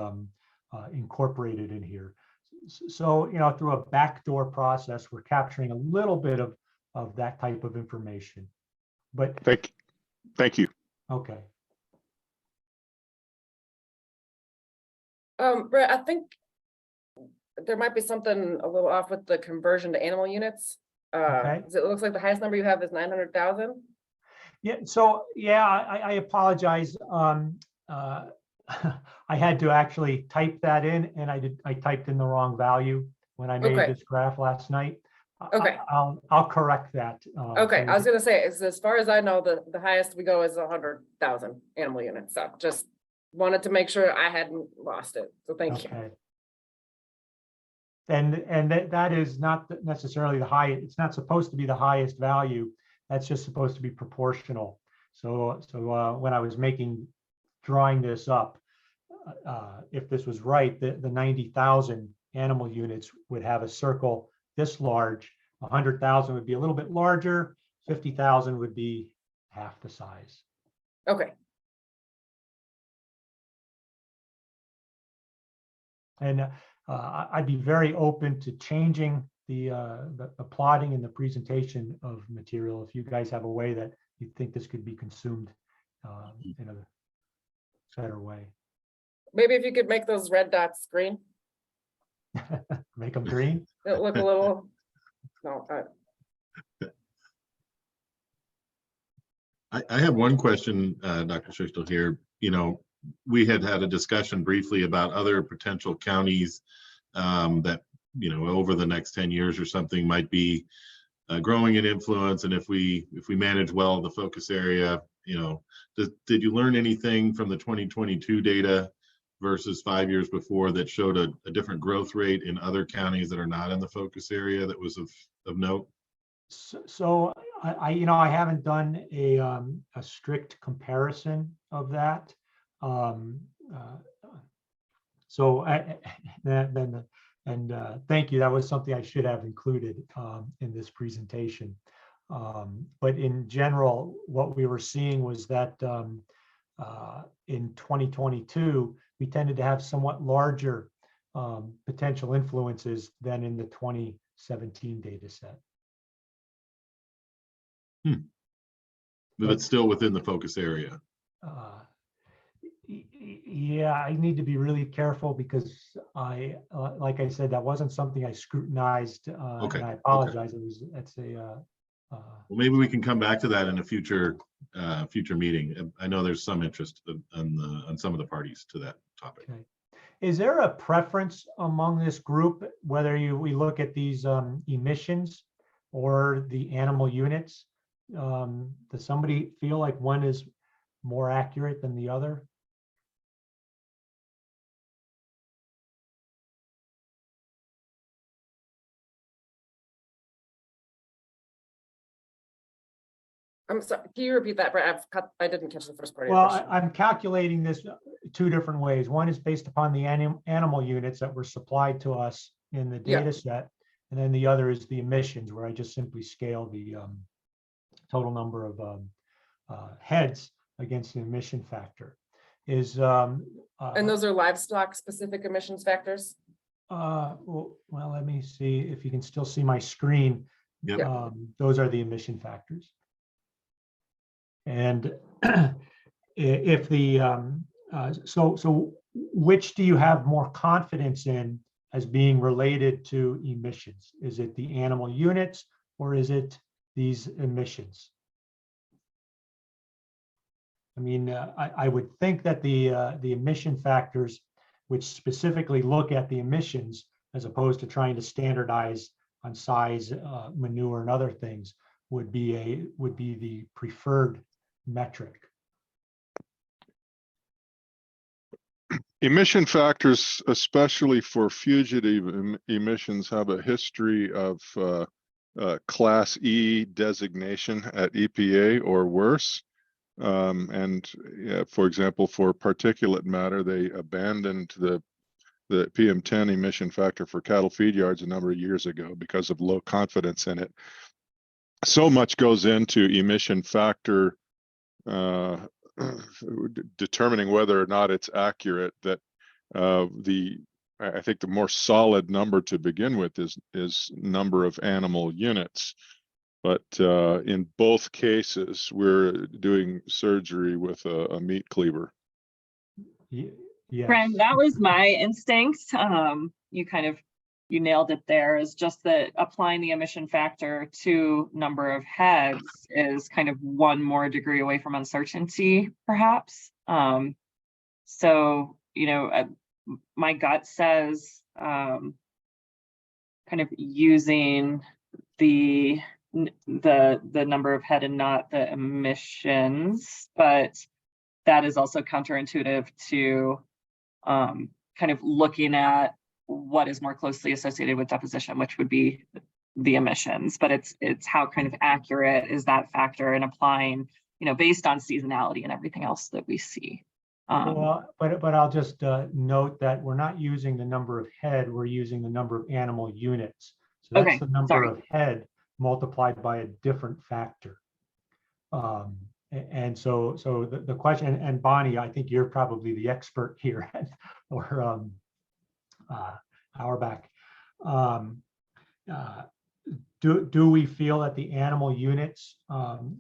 incorporated in here. So, you know, through a backdoor process, we're capturing a little bit of that type of information. But thank you. Okay. Brett, I think there might be something a little off with the conversion to animal units. Okay. 'Cause it looks like the highest number you have is 900,000. Yeah, so yeah, I apologize. I had to actually type that in, and I typed in the wrong value when I made Okay. this graph last night. Okay. I'll correct that. Okay, so I was gonna say, as far as I know, the highest we go is 100,000 animal units. So just wanted to make sure I hadn't lost it. So thank you. Okay. And that is not necessarily the highest. It's not supposed to be the highest value. That's just supposed to be proportional. So when I was drawing this up, if this was right, the 90,000 animal units would have a circle this large. 100,000 would be a little bit larger. 50,000 would be half the size. Okay, And I'd be very open to changing the plotting and the presentation of material if you guys have a way that you think this could be consumed in a better way. maybe if you could make those red dots green, Make them green. it'll look a little, no, I have one question, Dr. Schichtel here. You know, we had a discussion briefly about other potential counties that, you know, over the next 10 years or something might be growing in influence. And if we manage well the focus area, you know, did you learn anything from the 2022 data versus 5 years before that showed a different growth rate in other counties that are not in the focus area that was of note? So I haven't done a strict comparison of that. Thank you. That was something I should have included in this presentation. But in general, what we were seeing was that in 2022, we tended to have somewhat larger potential influences than in the 2017 data set. But it's still within the focus area. Yeah, I need to be really careful because like I said, that wasn't something I scrutinized. Okay, And I apologize. Well, maybe we can come back to that in a future meeting. I know there's some interest on some of the parties to that topic. Okay. Is there a preference among this group, whether we look at these emissions or the animal units? Does somebody feel like one is more accurate than the other? I'm sorry, can you repeat that, Brett? I didn't catch the first part of your Well, question. I'm calculating this two different ways. One is based upon the animal units that were supplied to us in the Yeah. data set. And then the other is the emissions, where I just simply scale the total number of heads against the emission factor. And those are livestock specific emissions factors? Well, let me see if you can still see my screen. Yep. Those are the emission factors. And if the so which do you have more confidence in as being related to emissions? Is it the animal units or is it these emissions? I mean, I would think that the emission factors, which specifically look at the emissions as opposed to trying to standardize on size, manure, and other things, would be the preferred metric. Emission factors, especially for fugitive emissions, have a history of Class E designation at EPA or worse. For example, for particulate matter, they abandoned the PM10 emission factor for cattle feed yards a number of years ago because of low confidence in it. So much goes into emission factor determining whether or not it's accurate that I think the more solid number to begin with is number of animal units. But in both cases, we're doing surgery with a meat cleaver. Yeah. Brian, that was my instinct. You nailed it there, is just that applying the emission factor to number of heads is kind of one more degree away from uncertainty, perhaps. So, my gut says kind of using the number of head and not the emissions, but that is also counterintuitive to kind of looking at what is more closely associated with deposition, which would be the emissions. But it's how kind of accurate is that factor in applying, based on seasonality and everything else that we see. Well, but I'll just note that we're not using the number of head, we're using the number of animal units. So that's Okay, the number sorry. of head multiplied by a different factor. And so the question, and Bonnie, I think you're probably the expert here, or Auerbach. Do we feel that the animal units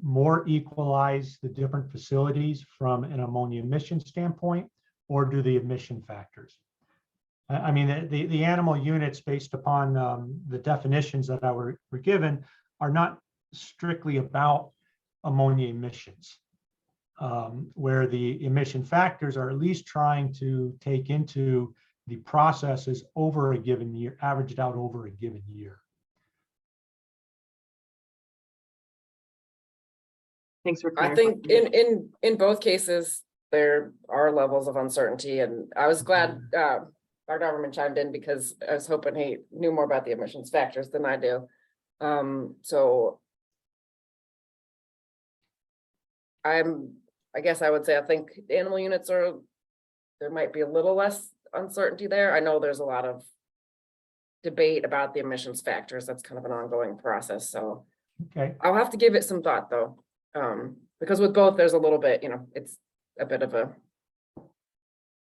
more equalize the different facilities from an ammonia emission standpoint, or do the emission factors? I mean, the animal units, based upon the definitions that were given, are not strictly about ammonia emissions, where the emission factors are at least trying to take into the processes over a given year, averaged out over a given year. Thanks for I clarifying. think in both cases, there are levels of uncertainty, and I was glad our government chimed in, because I was hoping he knew more about the emissions factors than I do. So I guess I would say I think animal units there might be a little less uncertainty there. I know there's a lot of debate about the emissions factors. That's kind of an ongoing process. So Okay. I'll have to give it some thought though. Because with both, there's a little bit, it's a bit of a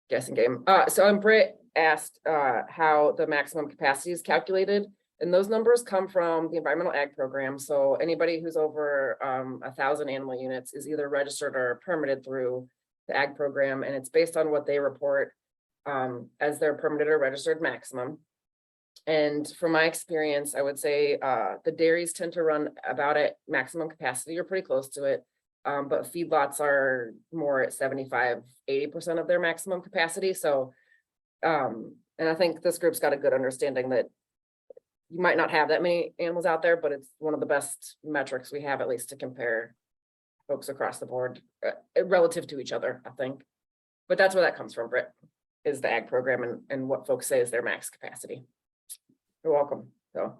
guessing game. So Britt asked how the maximum capacity is calculated, and those numbers come from the environmental ag program. So anybody who's over 1,000 animal units is either registered or permitted through the ag program, and it's based on what they report as their permitted or registered maximum. And from my experience, I would say the dairies tend to run about at maximum capacity or pretty close to it. But feedlots are more at 75–80% of their maximum capacity. So And I think this group's got a good understanding that you might not have that many animals out there, but it's one of the best metrics we have, at least to compare folks across the board relative to each other, I think. But that's where that comes from, Britt, is the ag program and what folks say is their max capacity. You're welcome. So,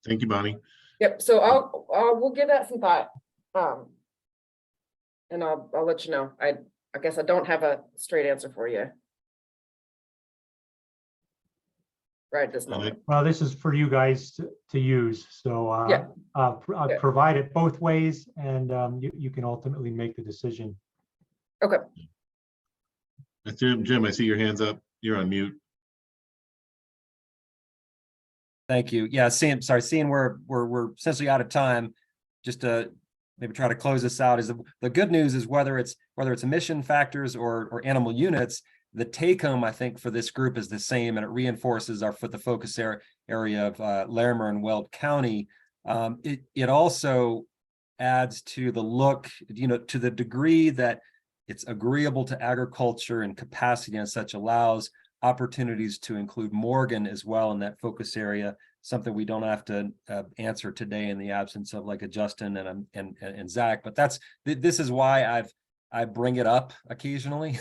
Thank you, Bonnie. yep. So we'll give that some thought. And I'll let you know. I guess I don't have a straight answer for you right this moment. Well, this is for you guys to use. So Yeah. I'll Yeah. provide it both ways, and you can ultimately make the decision. Okay. Jim, I see your hands up. You're on mute. Thank you. Yeah, seeing we're essentially out of time, just to maybe try to close this out, is the good news is whether it's emission factors or animal units, the take home, I think, for this group is the same, and it reinforces the focus area of Larimer and Weld County. It also adds to the look, to the degree that it's agreeable to agriculture and capacity and such, allows opportunities to include Morgan as well in that focus area, something we don't have to answer today in the absence of like a Justin and Zach. But this is why I bring it up occasionally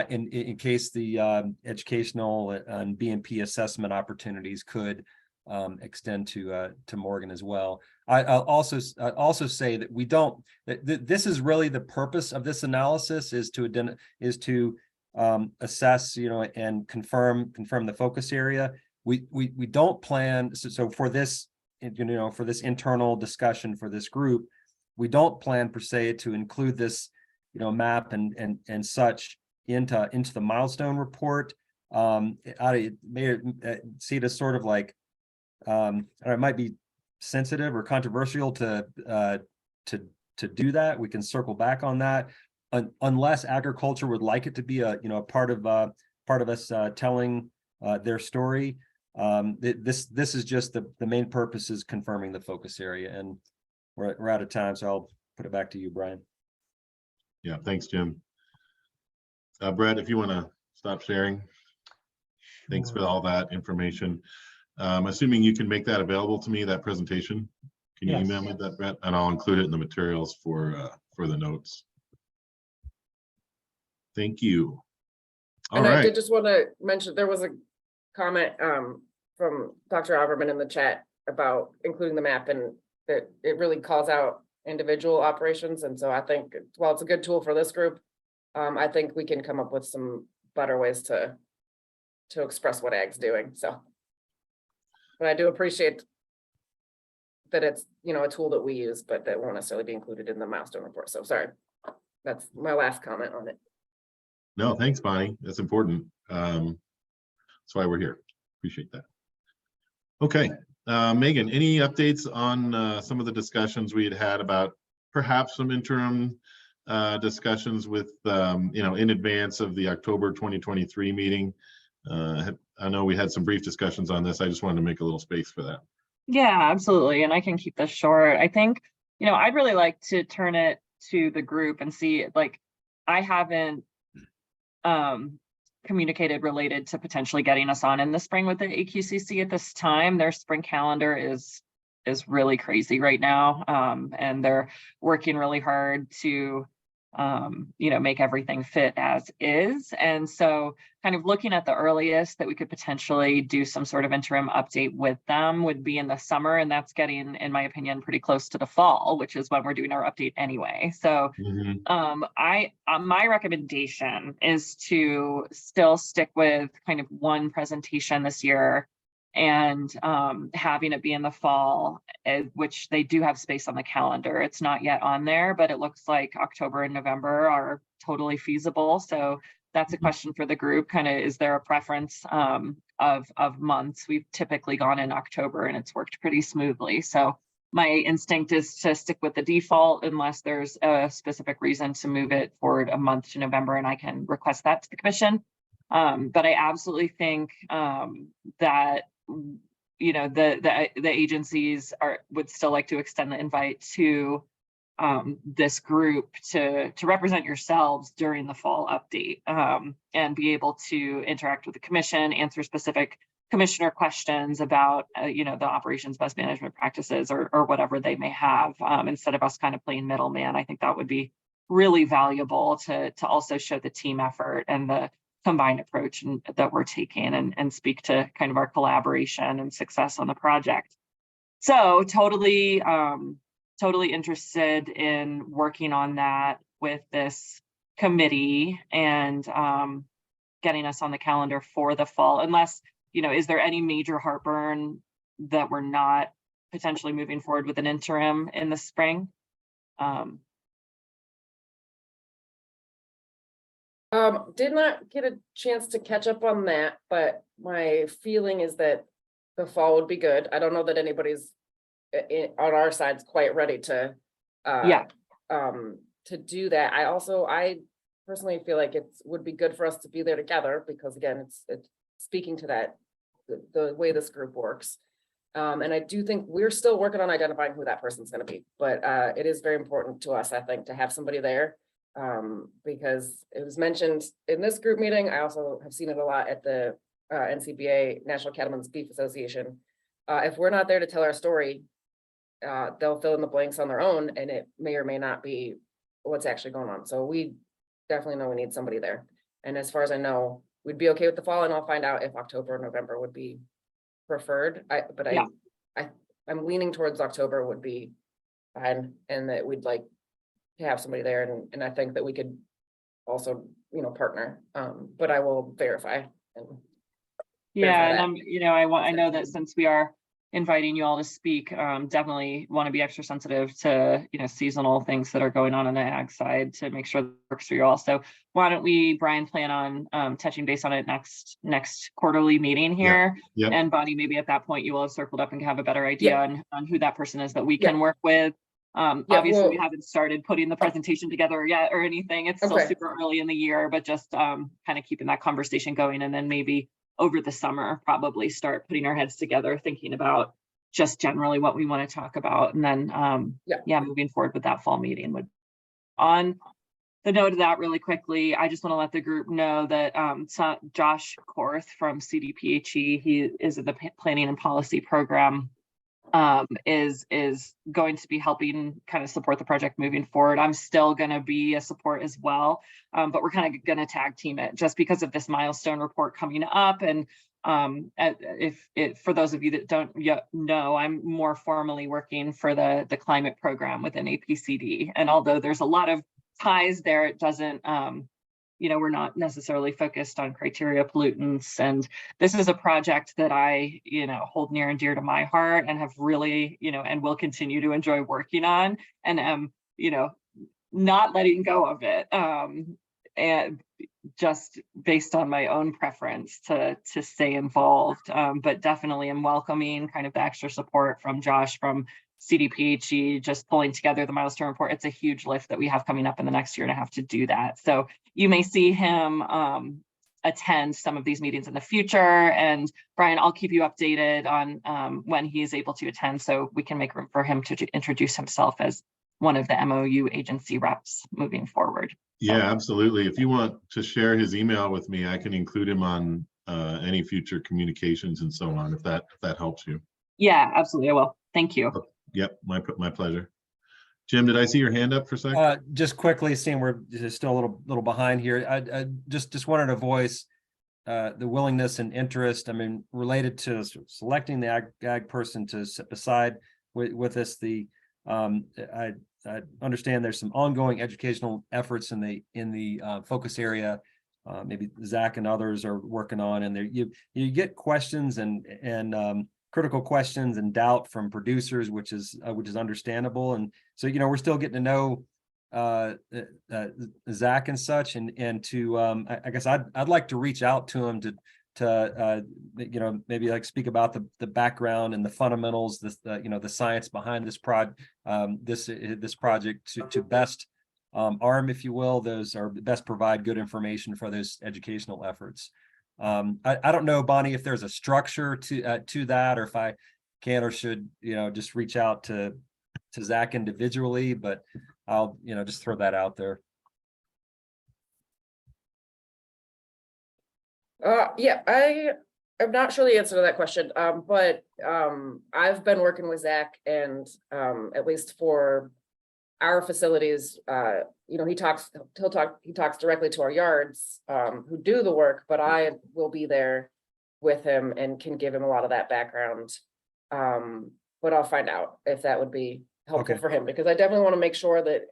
in case the educational and BMP assessment opportunities could extend to Morgan as well. I'll also say that we don't. This is really the purpose of this analysis is to assess, and confirm the focus area. We don't plan. So for this, for this internal discussion for this group, we don't plan per se to include this, map and such into the milestone report. I may see it as sort of like, it might be sensitive or controversial to do that. We can circle back on that, unless agriculture would like it to be a part of us telling their story. This is just the main purpose is confirming the focus area, and we're out of time, so I'll put it back to you, Brian. Yeah, thanks, Jim. Brett, if you want to stop sharing. Thanks for Sure. all that information. Assuming you can make that available to me, that presentation. Can you Yes. email me that, Brett? And I'll include it in the materials for the notes. Thank you. All And I right. did just want to mention, there was a comment from Dr. Alberman in the chat about including the map, and that it really calls out individual operations. And so I think, while it's a good tool for this group, I think we can come up with some better ways to express what ag's doing. So, but I do appreciate that it's, a tool that we use, but that won't necessarily be included in the milestone report. So sorry, that's my last comment on it. No, thanks, Bonnie. That's important. That's why we're here. Appreciate that. Okay, Megan, any updates on some of the discussions we had about perhaps some interim discussions with, in advance of the October 2023 meeting? I know we had some brief discussions on this. I just wanted to make a little space for that. Yeah, absolutely. And I can keep this short. I think, I'd really like to turn it to the group and see, I haven't communicated related to potentially getting us on in the spring with the AQCC at this time. Their spring calendar is really crazy right now. And they're working really hard to make everything fit as is. And so kind of looking at the earliest that we could potentially do some sort of interim update with them would be in the summer. And that's getting, in my opinion, pretty close to the fall, which is when we're doing our update anyway. So my recommendation is to still stick with kind of one presentation this year and having it be in the fall, which they do have space on the calendar. It's not yet on there, but it looks like October and November are totally feasible. So that's a question for the group. Kind of, is there a preference of months? We've typically gone in October and it's worked pretty smoothly. So my instinct is to stick with the default unless there's a specific reason to move it forward a month to November, and I can request that to the commission. But I absolutely think that the agencies would still like to extend the invite to this group to represent yourselves during the fall update, and be able to interact with the commission, answer specific commissioner questions about, the operations best management practices or whatever they may have, instead of us kind of playing middleman. I think that would be really valuable to also show the team effort and the combined approach that we're taking, and speak to kind of our collaboration and success on the project. So totally interested in working on that with this committee and getting us on the calendar for the fall, unless, is there any major heartburn that we're not potentially moving forward with an interim in the spring? Did not get a chance to catch up on that, but my feeling is that the fall would be good. I don't know that anybody's on our side's quite ready to do that. I personally feel like it would be good for us to be there together, because again, it's speaking to that, the way this group works. And I do think we're still working on identifying who that person's going to be, but it is very important to us, I think, to have somebody there, because it was mentioned in this group meeting. I also have seen it a lot at the NCBA, National Cattlemen's Beef Association. If we're not there to tell our story, they'll fill in the blanks on their own, and it may or may not be what's actually going on. So we definitely know we need somebody there. And as far as I know, we'd be okay with the fall, and I'll find out if October or November would be preferred. I'm leaning towards October would be fine, and that we'd like to have somebody there, and I think that we could also, partner. But I will verify. Yeah, and I know that since we are inviting you all to speak, definitely want to be extra sensitive to seasonal things that are going on the ag side to make sure that works for you all. So why don't we, Brian, plan on touching base on it next quarterly meeting here. Yeah. And Bonnie, maybe at that point you will have circled up and have a better idea on who that person is that we can work with. Obviously we haven't started putting the presentation together yet or anything. It's still super early in the year, but just kind of keeping that conversation going, and then maybe over the summer probably start putting our heads together, thinking about just generally what we want to talk about, and then moving forward with that fall meeting. On the note of that, really quickly, I just want to let the group know that Josh Korth from CDPHE, he is in the planning and policy program, is going to be helping kind of support the project moving forward. I'm still going to be a support as well, but we're kind of going to tag team it just because of this milestone report coming up. And for those of you that don't yet know, I'm more formally working for the climate program within APCD. And although there's a lot of ties there, it doesn't, we're not necessarily focused on criteria pollutants. And this is a project that I, hold near and dear to my heart, and have really, and will continue to enjoy working on, and am, not letting go of it. And just based on my own preference to stay involved, but definitely am welcoming kind of the extra support from Josh from CDPHE, just pulling together the milestone report. It's a huge lift that we have coming up in the next year and a half to do that. So you may see him attend some of these meetings in the future. And Brian, I'll keep you updated on when he is able to attend, so we can make room for him to introduce himself as one of the MOU agency reps moving forward. Yeah, absolutely. If you want to share his email with me, I can include him on any future communications and so on, if that helps you. Yeah, absolutely. I will. Thank you. Yep, my pleasure. Jim, did I see your hand up for a second? Just quickly, seeing we're still a little behind here. I just wanted to voice the willingness and interest, related to selecting the ag person to sit beside with us. I understand there's some ongoing educational efforts in the focus area. Maybe Zach and others are working on, and there you get questions and critical questions and doubt from producers, which is understandable. And so, we're still getting to know Zach and such, and to I guess I'd like to reach out to him to maybe like speak about the background and the fundamentals, the science behind this project to best arm, if you will, those, or best provide good information for those educational efforts. I don't know, Bonnie, if there's a structure to that, or if I can or should, just reach out to to Zach individually, but I'll, just throw that out there. Yeah, I am not sure the answer to that question, but I've been working with Zach and at least for our facilities, he talks directly to our yards who do the work, but I will be there with him and can give him a lot of that background. But I'll find out if that would be helpful Okay. for him, because I definitely want to make sure that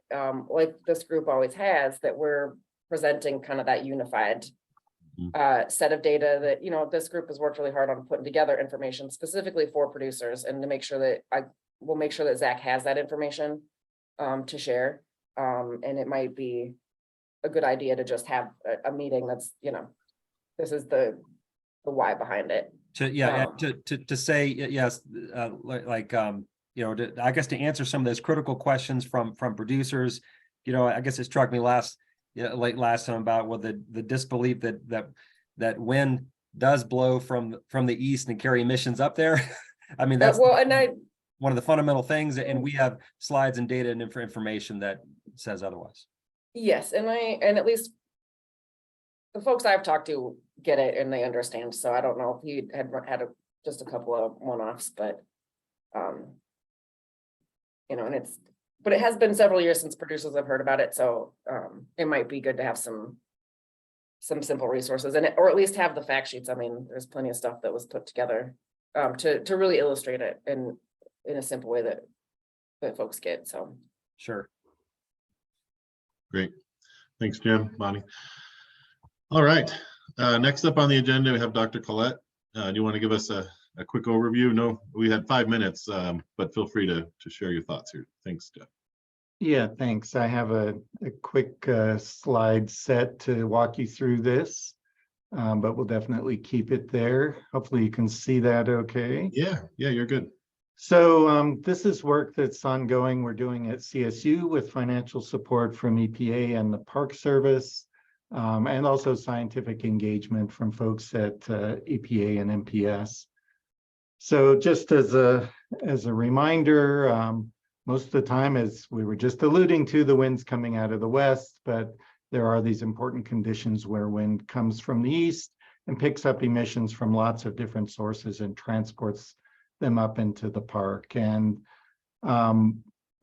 like this group always has, that we're presenting kind of that unified set of data that, this group has worked really hard on putting together information specifically for producers, and to make sure that I will make sure that Zach has that information to share. And it might be a good idea to just have a meeting that's, this is the why behind it. To say yes, I guess to answer some of those critical questions from producers, I guess it struck me last time about the disbelief that wind does blow from the east and carry emissions up there. I mean, that's one of the fundamental things, and we have slides and data and information that says otherwise. Yes, and at least the folks I've talked to get it and they understand. So I don't know if he had just a couple of one-offs, but but it has been several years since producers have heard about it, so it might be good to have some simple resources or at least have the fact sheets. I mean, there's plenty of stuff that was put together to really illustrate it in a simple way that folks get. So sure. Great. Thanks, Jim, Bonnie. All right. Next up on the agenda, we have Dr. Collette. Do you want to give us a quick overview? No, we had 5 minutes, but feel free to share your thoughts here. Thanks, Jeff. Yeah, thanks. I have a quick slide set to walk you through this, but we'll definitely keep it there. Hopefully you can see that okay. Yeah, you're good. So this is work that's ongoing. We're doing at CSU with financial support from EPA and the Park Service, and also scientific engagement from folks at EPA and MPS. So just as a reminder, most of the time, as we were just alluding to, the wind's coming out of the west, but there are these important conditions where wind comes from the east and picks up emissions from lots of different sources and transports them up into the park. And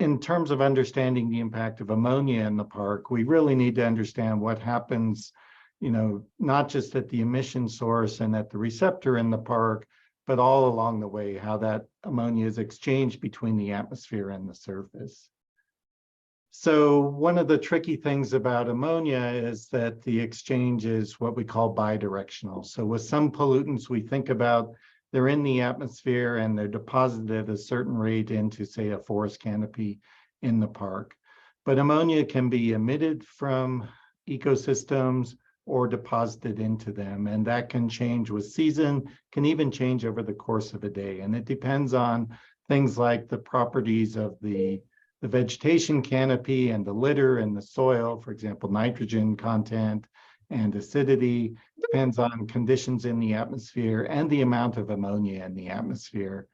in terms of understanding the impact of ammonia in the park, we really need to understand what happens, not just at the emission source and at the receptor in the park, but all along the way, how that ammonia is exchanged between the atmosphere and the surface. So one of the tricky things about ammonia is that the exchange is what we call bidirectional. So with some pollutants, we think about they're in the atmosphere and they're deposited at a certain rate into, say, a forest canopy in the park. But ammonia can be emitted from ecosystems or deposited into them, and that can change with season, can even change over the course of a day. And it depends on things like the properties of the vegetation canopy and the litter and the soil, for example, nitrogen content and acidity, depends on conditions in the atmosphere and the amount of ammonia in the atmosphere.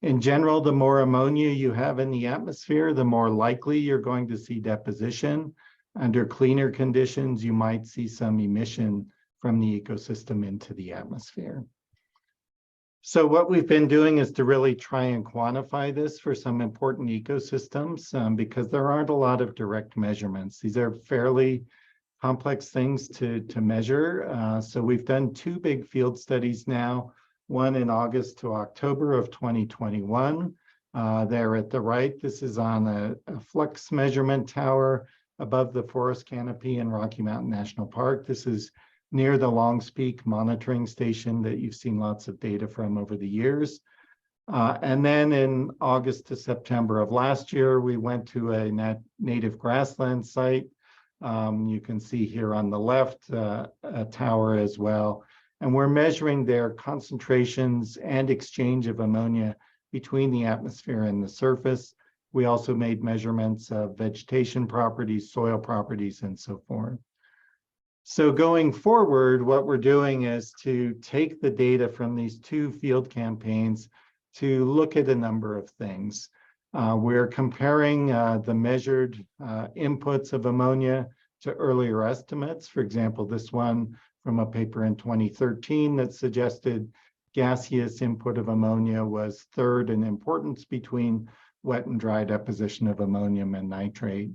In general, the more ammonia you have in the atmosphere, the more likely you're going to see deposition. Under cleaner conditions, you might see some emission from the ecosystem into the atmosphere. So what we've been doing is to really try and quantify this for some important ecosystems because there aren't a lot of direct measurements. These are fairly complex things to measure. So we've done 2 big field studies now, one in August to October of 2021. There at the right, this is on a flux measurement tower above the forest canopy in Rocky Mountain National Park. This is near the Longs Peak monitoring station that you've seen lots of data from over the years. And then in August to September of last year, we went to a native grassland site. You can see here on the left a tower as well. And we're measuring their concentrations and exchange of ammonia between the atmosphere and the surface. We also made measurements of vegetation properties, soil properties, and so forth. So going forward, what we're doing is to take the data from these 2 field campaigns to look at a number of things. We're comparing the measured inputs of ammonia to earlier estimates. For example, this one from a paper in 2013 that suggested gaseous input of ammonia was third in importance between wet and dry deposition of ammonium and nitrate.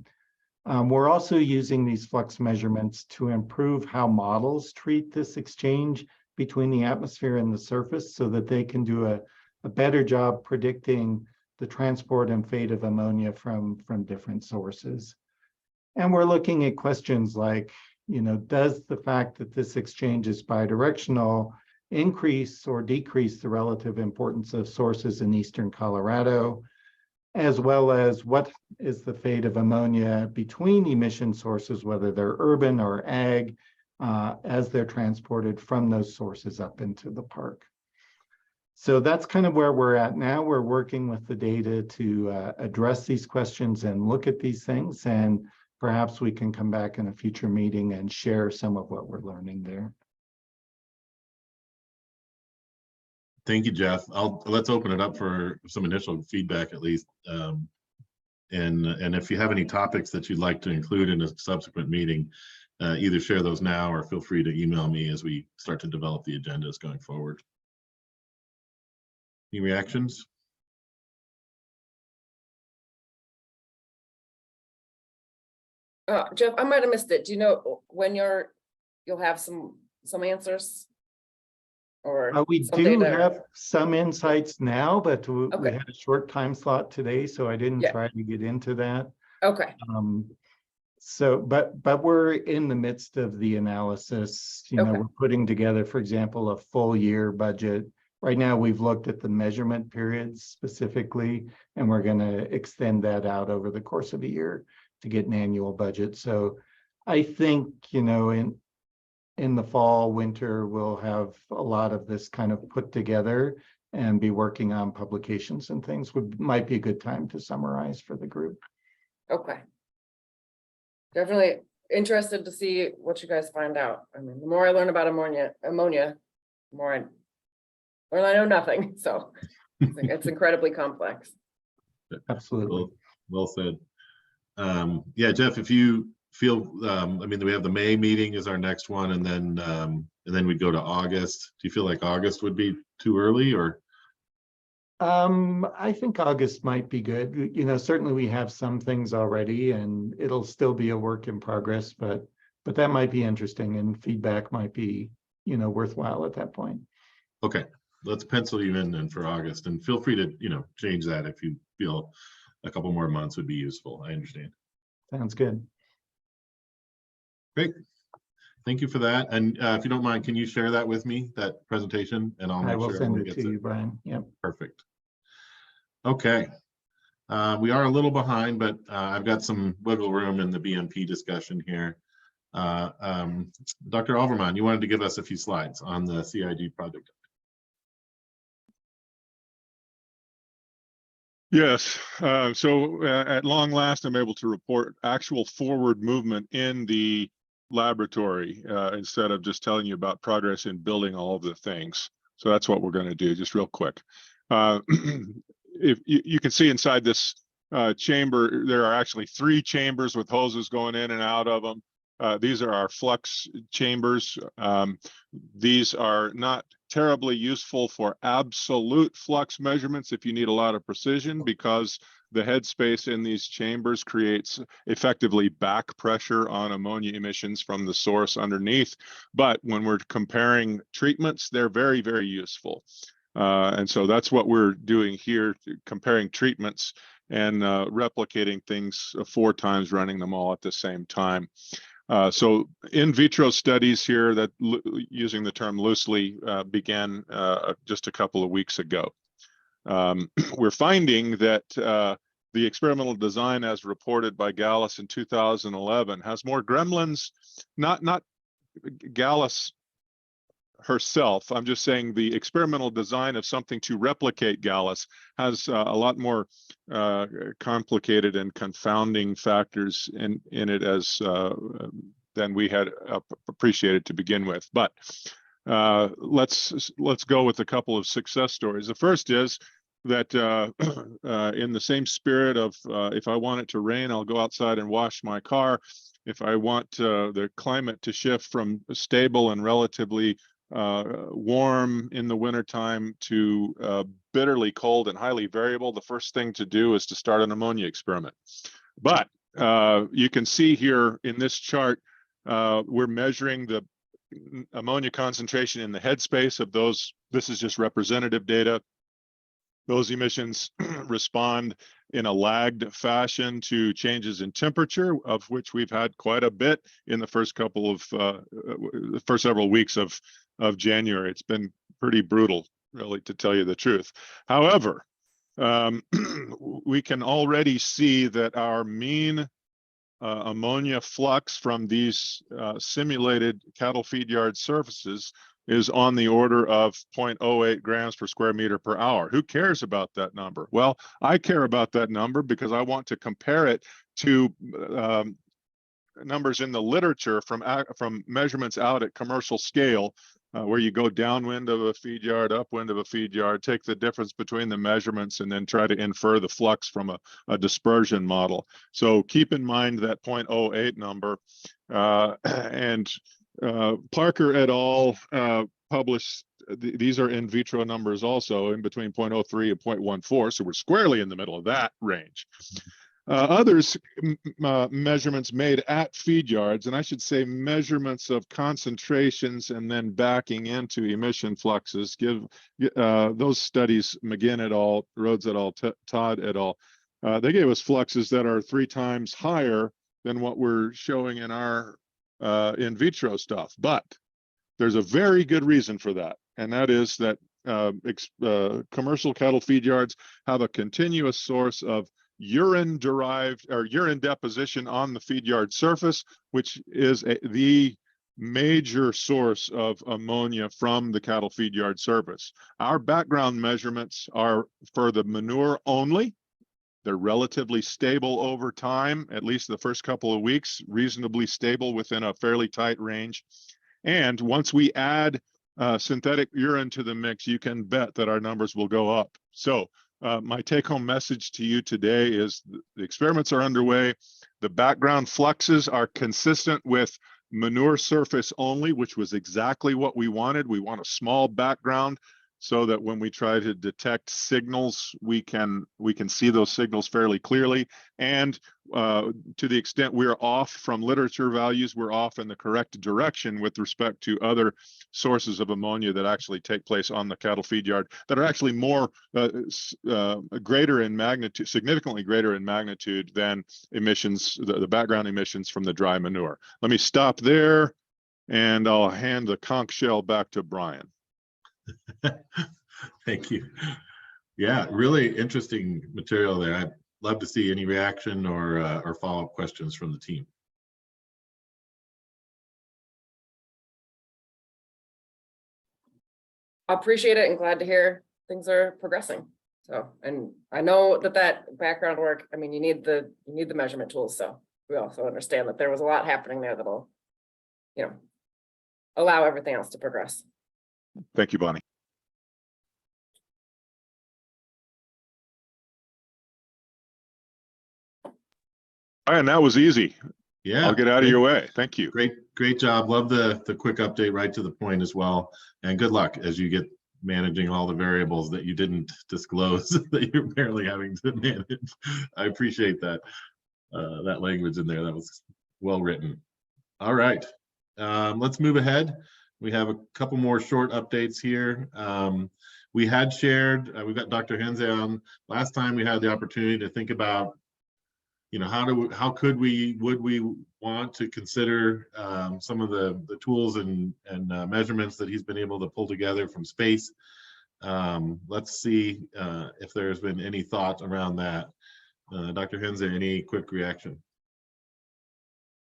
We're also using these flux measurements to improve how models treat this exchange between the atmosphere and the surface so that they can do a better job predicting the transport and fate of ammonia from different sources. And we're looking at questions like, does the fact that this exchange is bidirectional increase or decrease the relative importance of sources in eastern Colorado, as well as what is the fate of ammonia between emission sources, whether they're urban or ag, as they're transported from those sources up into the park. So that's kind of where we're at now. We're working with the data to address these questions and look at these things, and perhaps we can come back in a future meeting and share some of what we're learning there. Thank you, Jeff. Let's open it up for some initial feedback at least. And if you have any topics that you'd like to include in a subsequent meeting, either share those now or feel free to email me as we start to develop the agendas going forward. Any reactions? Jeff, I might have missed it. Do you know when you'll have some answers? Or we some do data? have some insights now, but we Okay. had a short time slot today, so I didn't Yeah. try to get into that. Okay, So, but we're in the midst of the analysis. Okay. We're putting together, for example, a full year budget. Right now, we've looked at the measurement periods specifically, and we're going to extend that out over the course of a year to get an annual budget. So I think, in the fall, winter, we'll have a lot of this kind of put together and be working on publications and things. Might be a good time to summarize for the group. okay. Definitely interested to see what you guys find out. I mean, the more I learn about ammonia, the more I learn I know nothing. So it's incredibly complex. Absolutely. Well said. Yeah, Jeff, if you feel, I mean, we have the May meeting is our next one, and then we'd go to August. Do you feel like August would be too early, or? I think August might be good. Certainly we have some things already, and it'll still be a work in progress, but that might be interesting, and feedback might be, worthwhile at that point. Okay, let's pencil you in then for August, and feel free to, change that if you feel a couple more months would be useful. I understand. Sounds good. Great. Thank you for that. And if you don't mind, can you share that with me, that presentation? And I'll I make will sure send everyone it gets to you, Brian. Yep. Perfect. Okay. We are a little behind, but I've got some wiggle room in the BMP discussion here. Dr. Overman, you wanted to give us a few slides on the CIG project. Yes, so at long last, I'm able to report actual forward movement in the laboratory instead of just telling you about progress in building all of the things. So that's what we're going to do, just real quick. If you can see inside this chamber, there are actually 3 chambers with hoses going in and out of them. These are our flux chambers. These are not terribly useful for absolute flux measurements if you need a lot of precision, because the headspace in these chambers creates effectively back pressure on ammonia emissions from the source underneath. But when we're comparing treatments, they're very, very useful. And so that's what we're doing here, comparing treatments and replicating things 4 times, running them all at the same time. So in vitro studies here that, using the term loosely, began just a couple of weeks ago. We're finding that the experimental design as reported by Gallus in 2011 has more gremlins, not Gallus herself. I'm just saying the experimental design of something to replicate Gallus has a lot more complicated and confounding factors in it as than we had appreciated to begin with. But let's go with a couple of success stories. The first is that in the same spirit of if I want it to rain, I'll go outside and wash my car. If I want the climate to shift from stable and relatively warm in the wintertime to bitterly cold and highly variable, the first thing to do is to start an ammonia experiment. But you can see here in this chart, we're measuring the ammonia concentration in the headspace of those. This is just representative data. Those emissions respond in a lagged fashion to changes in temperature, of which we've had quite a bit in the first couple of the first several weeks of January. It's been pretty brutal, really, to tell you the truth. However, we can already see that our mean ammonia flux from these simulated cattle feed yard surfaces is on the order of 0.08 grams per square meter per hour. Who cares about that number? Well, I care about that number because I want to compare it to numbers in the literature from measurements out at commercial scale, where you go downwind of a feed yard, upwind of a feed yard, take the difference between the measurements, and then try to infer the flux from a dispersion model. So keep in mind that 0.08 number. And Parker et al. Published, these are in vitro numbers also, in between 0.03 and 0.14, so we're squarely in the middle of that range. Others, measurements made at feed yards, and I should say measurements of concentrations and then backing into emission fluxes, give those studies, McGinn et al., Rhodes et al., Todd et al., they gave us fluxes that are 3 times higher than what we're showing in our in vitro stuff. But there's a very good reason for that, and that is that commercial cattle feed yards have a continuous source of urine derived or urine deposition on the feed yard surface, which is the major source of ammonia from the cattle feed yard surface. Our background measurements are for the manure only. They're relatively stable over time, at least the first couple of weeks, reasonably stable within a fairly tight range. And once we add synthetic urine to the mix, you can bet that our numbers will go up. So my take-home message to you today is the experiments are underway. The background fluxes are consistent with manure surface only, which was exactly what we wanted. We want a small background so that when we try to detect signals, we can see those signals fairly clearly. And to the extent we're off from literature values, we're off in the correct direction with respect to other sources of ammonia that actually take place on the cattle feed yard that are actually more greater in magnitude, significantly greater in magnitude than emissions, the background emissions from the dry manure. Let me stop there, and I'll hand the conch shell back to Brian. Thank you. Yeah, really interesting material there. I'd love to see any reaction or follow-up questions from the team. I appreciate it and glad to hear things are progressing. So, and I know that background work, I mean, you need the measurement tools. So we also understand that there was a lot happening there that'll, allow everything else to progress. Thank you, Bonnie. And that was easy. Yeah, I'll get out of your way. Thank you. Great job. Love the quick update, right to the point as well. And good luck as you get managing all the variables that you didn't disclose that you're barely having to manage. I appreciate that that language in there. That was well written. All right, let's move ahead. We have a couple more short updates here. We had shared, we've got Dr. Henze on. Last time we had the opportunity to think about, how would we want to consider some of the tools and measurements that he's been able to pull together from space. Let's see if there's been any thought around that. Dr. Henze, any quick reaction?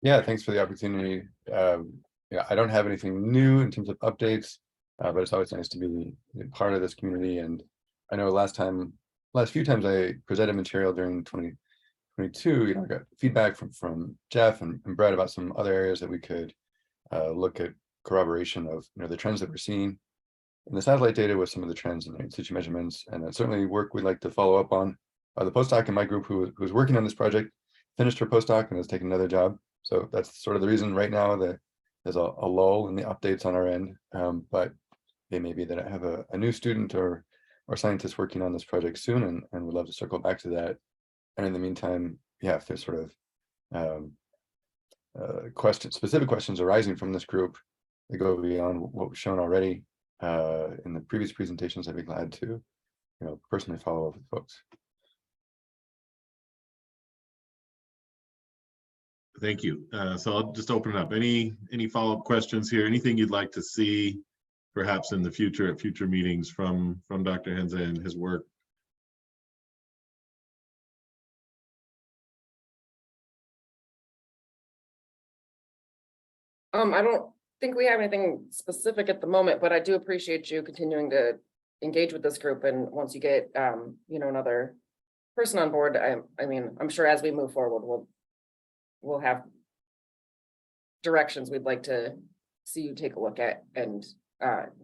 Yeah, thanks for the opportunity. I don't have anything new in terms of updates, but it's always nice to be part of this community. And I know last few times I presented material during 2022, I got feedback from Jeff and Brett about some other areas that we could look at corroboration of the trends that we're seeing. the satellite data with some of the trends and in situ measurements, and that's certainly work we'd like to follow up on. The postdoc in my group who was working on this project finished her postdoc and has taken another job. So that's sort of the reason right now that there's a lull in the updates on our end. But it may be that I have a new student or scientist working on this project soon, and would love to circle back to that. And in the meantime, yeah, if there's sort of specific questions arising from this group that go beyond what was shown already in the previous presentations, I'd be glad to, personally follow up with folks. Thank you. So I'll just open it up. Any follow-up questions here? Anything you'd like to see perhaps in the future at future meetings from Dr. Henze and his work? I don't think we have anything specific at the moment, but I do appreciate you continuing to engage with this group. And once you get, another person on board, I mean, I'm sure as we move forward, we'll have directions we'd like to see you take a look at. And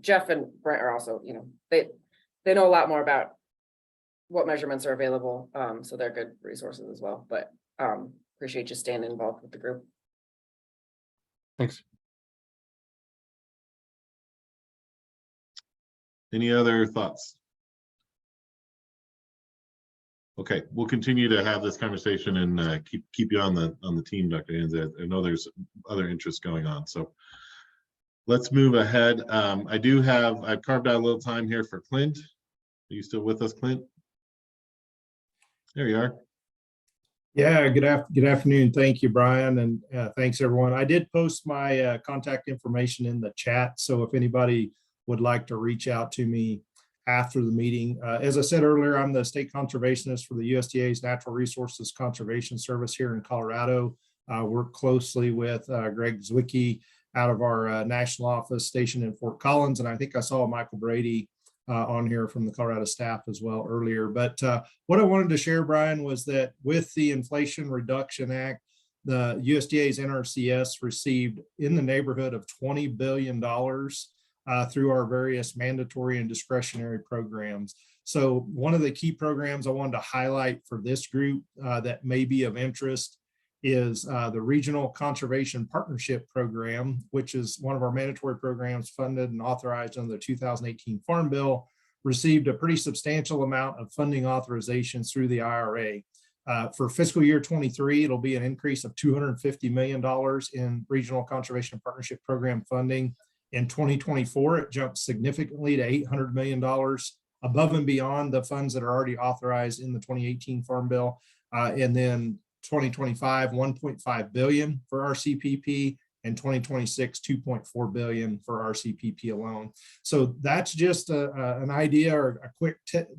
Jeff and Brent are also, they know a lot more about what measurements are available. So they're good resources as well, but appreciate you staying involved with the group. Thanks. Any other thoughts? Okay, we'll continue to have this conversation and keep you on the team, Dr. Henze. I know there's other interests going on, so let's move ahead. I've carved out a little time here for Clint. Are you still with us, Clint? There you are. Yeah, good afternoon. Thank you, Brian, and thanks everyone. I did post my contact information in the chat, so if anybody would like to reach out to me after the meeting. As I said earlier, I'm the state conservationist for the USDA's Natural Resources Conservation Service here in Colorado. Work closely with Greg Zwicky out of our national office stationed in Fort Collins, and I think I saw Michael Brady on here from the Colorado staff as well earlier. But what I wanted to share, Brian, was that with the Inflation Reduction Act, the USDA's NRCS received in the neighborhood of $20 billion through our various mandatory and discretionary programs. So one of the key programs I wanted to highlight for this group that may be of interest is the Regional Conservation Partnership Program, which is one of our mandatory programs funded and authorized under the 2018 Farm Bill, received a pretty substantial amount of funding authorizations through the IRA. For fiscal year 23, it'll be an increase of $250 million in Regional Conservation Partnership Program funding. In 2024, it jumped significantly to $800 million above and beyond the funds that are already authorized in the 2018 Farm Bill. And then 2025, $1.5 billion for RCPP, and 2026, $2.4 billion for RCPP alone. So that's just an idea or a quick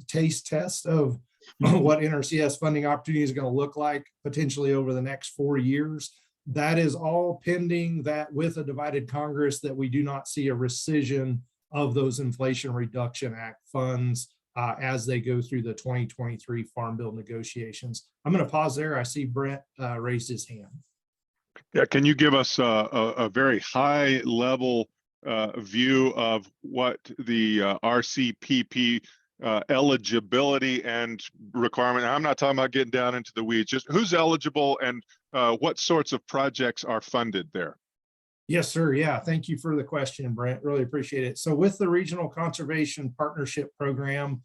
taste test of what NRCS funding opportunity is going to look like potentially over the next 4 years. That is all pending that with a divided Congress that we do not see a rescission of those Inflation Reduction Act funds as they go through the 2023 Farm Bill negotiations. I'm going to pause there. I see Brent raised his hand. Yeah, can you give us a very high level view of what the RCPP eligibility and requirement? I'm not talking about getting down into the weeds, just who's eligible and what sorts of projects are funded there? Yes, sir. Yeah, thank you for the question, Brent. Really appreciate it. So with the Regional Conservation Partnership Program,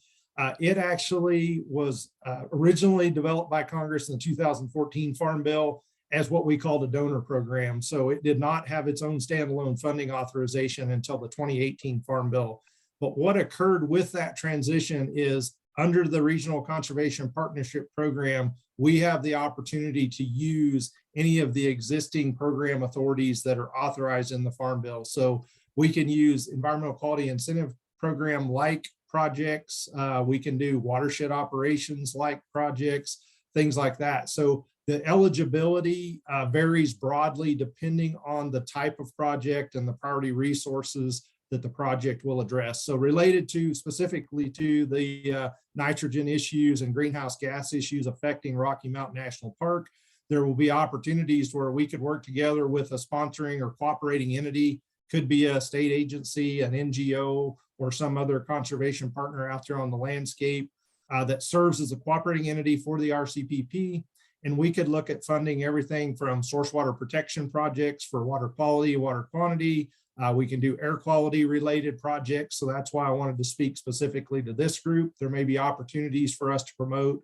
it actually was originally developed by Congress in the 2014 Farm Bill as what we called a donor program. So it did not have its own standalone funding authorization until the 2018 Farm Bill. But what occurred with that transition is under the Regional Conservation Partnership Program, we have the opportunity to use any of the existing program authorities that are authorized in the Farm Bill. So we can use Environmental Quality Incentive Program like projects. We can do watershed operations like projects, things like that. So the eligibility varies broadly depending on the type of project and the priority resources that the project will address. So related to specifically to the nitrogen issues and greenhouse gas issues affecting Rocky Mountain National Park, there will be opportunities where we could work together with a sponsoring or cooperating entity, could be a state agency, an NGO, or some other conservation partner out there on the landscape that serves as a cooperating entity for the RCPP. And we could look at funding everything from source water protection projects for water quality, water quantity. We can do air quality related projects. So that's why I wanted to speak specifically to this group. There may be opportunities for us to promote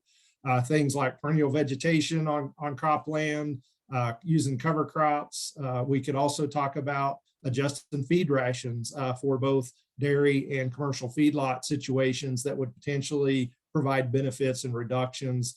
things like perennial vegetation on cropland, using cover crops. We could also talk about adjusting feed rations for both dairy and commercial feedlot situations that would potentially provide benefits and reductions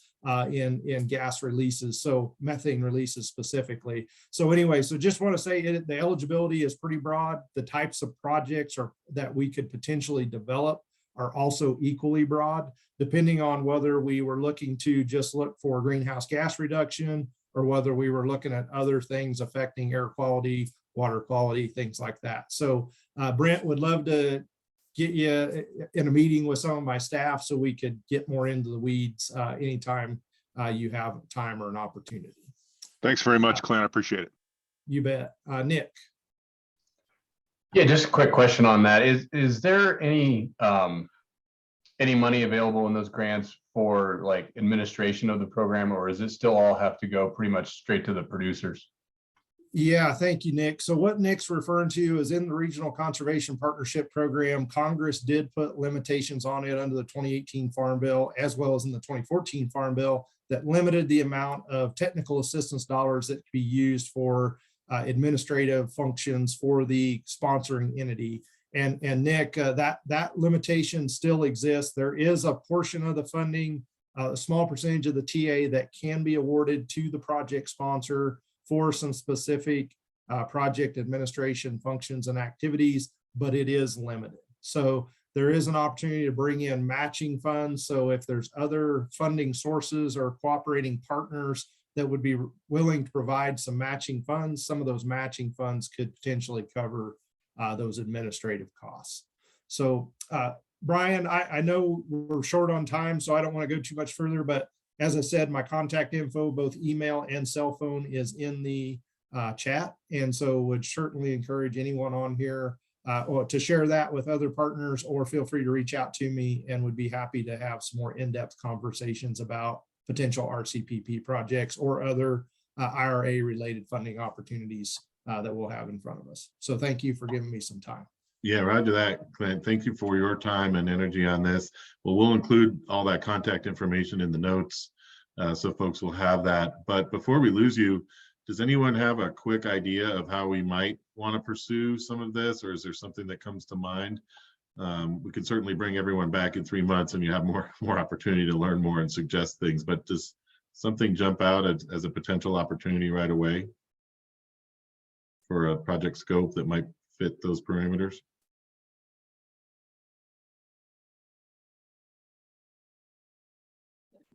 in gas releases, so methane releases specifically. So anyway, so just want to say the eligibility is pretty broad. The types of projects that we could potentially develop are also equally broad, depending on whether we were looking to just look for greenhouse gas reduction or whether we were looking at other things affecting air quality, water quality, things like that. So Brent, would love to get you in a meeting with some of my staff so we could get more into the weeds anytime you have time or an opportunity. Thanks very much, Clint. I appreciate it. You bet. Nick. Yeah, just a quick question on that. Is there any money available in those grants for like administration of the program, or does it still all have to go pretty much straight to the producers? Yeah, thank you, Nick. So what Nick's referring to is in the Regional Conservation Partnership Program, Congress did put limitations on it under the 2018 Farm Bill, as well as in the 2014 Farm Bill, that limited the amount of technical assistance dollars that could be used for administrative functions for the sponsoring entity. And Nick, that limitation still exists. There is a portion of the funding, a small percentage of the TA that can be awarded to the project sponsor for some specific project administration functions and activities, but it is limited. So there is an opportunity to bring in matching funds. So if there's other funding sources or cooperating partners that would be willing to provide some matching funds, some of those matching funds could potentially cover those administrative costs. So Brian, I know we're short on time, so I don't want to go too much further, but as I said, my contact info, both email and cell phone, is in the chat. And so would certainly encourage anyone on here or to share that with other partners, or feel free to reach out to me, and would be happy to have some more in-depth conversations about potential RCPP projects or other IRA related funding opportunities that we'll have in front of us. So thank you for giving me some time. Yeah, roger that, Clint. Thank you for your time and energy on this. Well, we'll include all that contact information in the notes, so folks will have that. But before we lose you, does anyone have a quick idea of how we might want to pursue some of this, or is there something that comes to mind? We can certainly bring everyone back in 3 months and you have more opportunity to learn more and suggest things, but does something jump out as a potential opportunity right away for a project scope that might fit those parameters?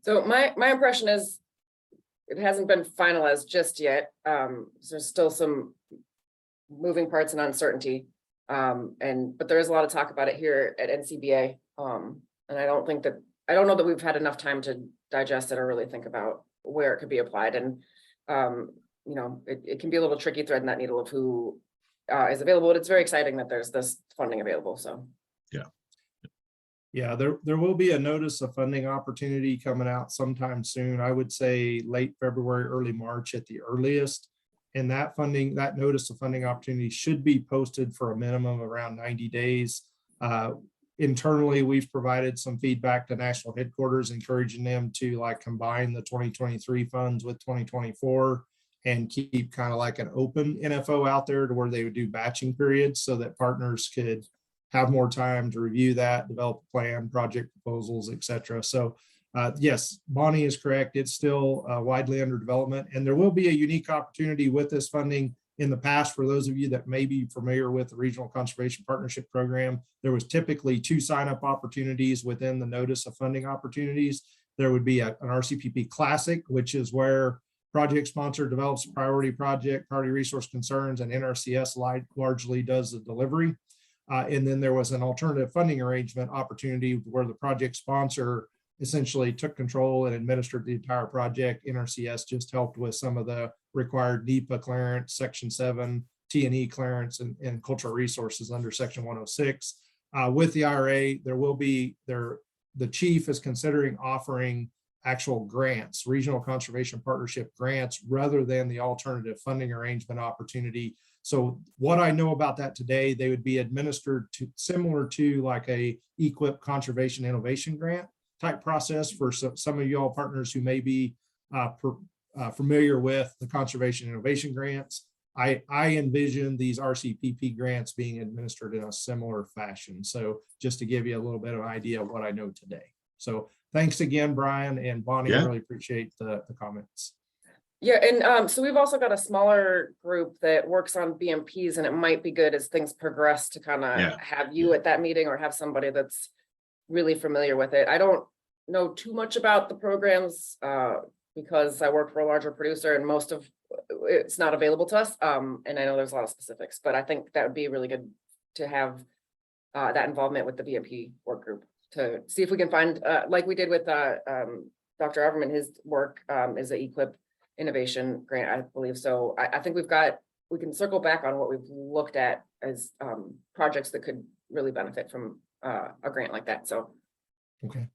So my impression is it hasn't been finalized just yet. There's still some moving parts and uncertainty. But there is a lot of talk about it here at NCBA. And I don't know that we've had enough time to digest it or really think about where it could be applied. And it can be a little tricky threading that needle of who is available. But it's very exciting that there's this funding available. So yeah, there will be a notice of funding opportunity coming out sometime soon. I would say late February, early March at the earliest. And that notice of funding opportunity should be posted for a minimum of around 90 days. Internally, we've provided some feedback to national headquarters, encouraging them to combine the 2023 funds with 2024 and keep kind of like an open NFO out there to where they would do batching periods so that partners could have more time to review that, develop a plan, project proposals, et cetera. So yes, Bonnie is correct. It's still widely under development, and there will be a unique opportunity with this funding. In the past, for those of you that may be familiar with the Regional Conservation Partnership Program, there was typically 2 sign-up opportunities within the notice of funding opportunities. There would be an RCPP Classic, which is where project sponsor develops a priority project, priority resource concerns, and NRCS largely does the delivery. And then there was an alternative funding arrangement opportunity where the project sponsor essentially took control and administered the entire project. NRCS just helped with some of the required NEPA clearance, Section 7, T&E clearance, and cultural resources under Section 106. with the IRA, the chief is considering offering actual grants, regional conservation partnership grants, rather than the alternative funding arrangement opportunity. So what I know about that today, they would be administered to similar to like a EQIP conservation innovation grant type process for some of y'all partners who may be familiar with the conservation innovation grants. I envision these RCPP grants being administered in a similar fashion. So just to give you a little bit of an idea of what I know today. So thanks again, Brian and Bonnie. Yeah. I really appreciate the comments. Yeah, and so we've also got a smaller group that works on BMPs, and it might be good as things progress to kind of Yeah. have you at that meeting or have somebody that's really familiar with it. I don't know too much about the programs because I work for a larger producer and most of it's not available to us. And I know there's a lot of specifics, but I think that would be really good to have that involvement with the BMP work group to see if we can find, like we did with Dr. Everman, his work is a EQIP innovation grant, I believe. So I think we can circle back on what we've looked at as projects that could really benefit from a grant like that. So. Okay.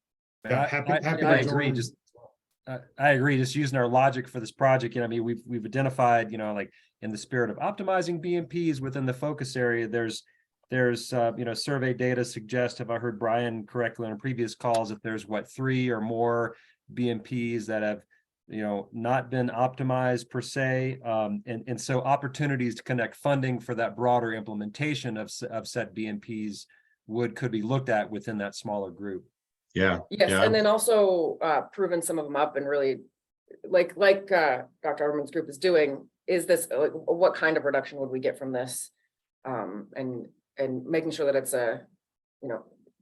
I- Yeah, happy I to agree. join. Just I agree. Just using our logic for this project, I mean, we've identified, like in the spirit of optimizing BMPs within the focus area, there's survey data suggest, if I heard Brian correctly on previous calls, that there's 3 or more BMPs that have not been optimized per se, and so opportunities to connect funding for that broader implementation of said BMPs could be looked at within that smaller group. Yeah. Yes, Yeah. and then also proving some of them up and really like Dr. Arman's group is doing, is this what kind of reduction would we get from this? And making sure that it's that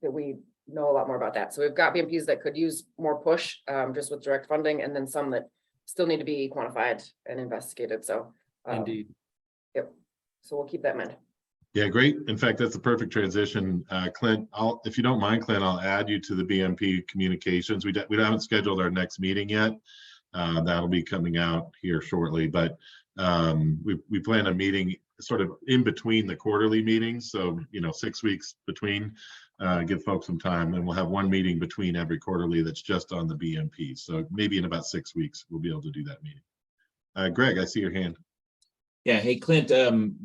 we know a lot more about that. So we've got BMPs that could use more push just with direct funding, and then some that still need to be quantified and investigated. So Indeed. Yep. So we'll keep that in mind. Yeah, great. In fact, that's a perfect transition. Clint, if you don't mind, Clint, I'll add you to the BMP communications. We haven't scheduled our next meeting yet. That'll be coming out here shortly, but we plan a meeting sort of in between the quarterly meetings. So, 6 weeks between, give folks some time, and we'll have one meeting between every quarterly that's just on the BMP. So maybe in about 6 weeks, we'll be able to do that meeting. Greg, I see your hand. Yeah, hey Clint,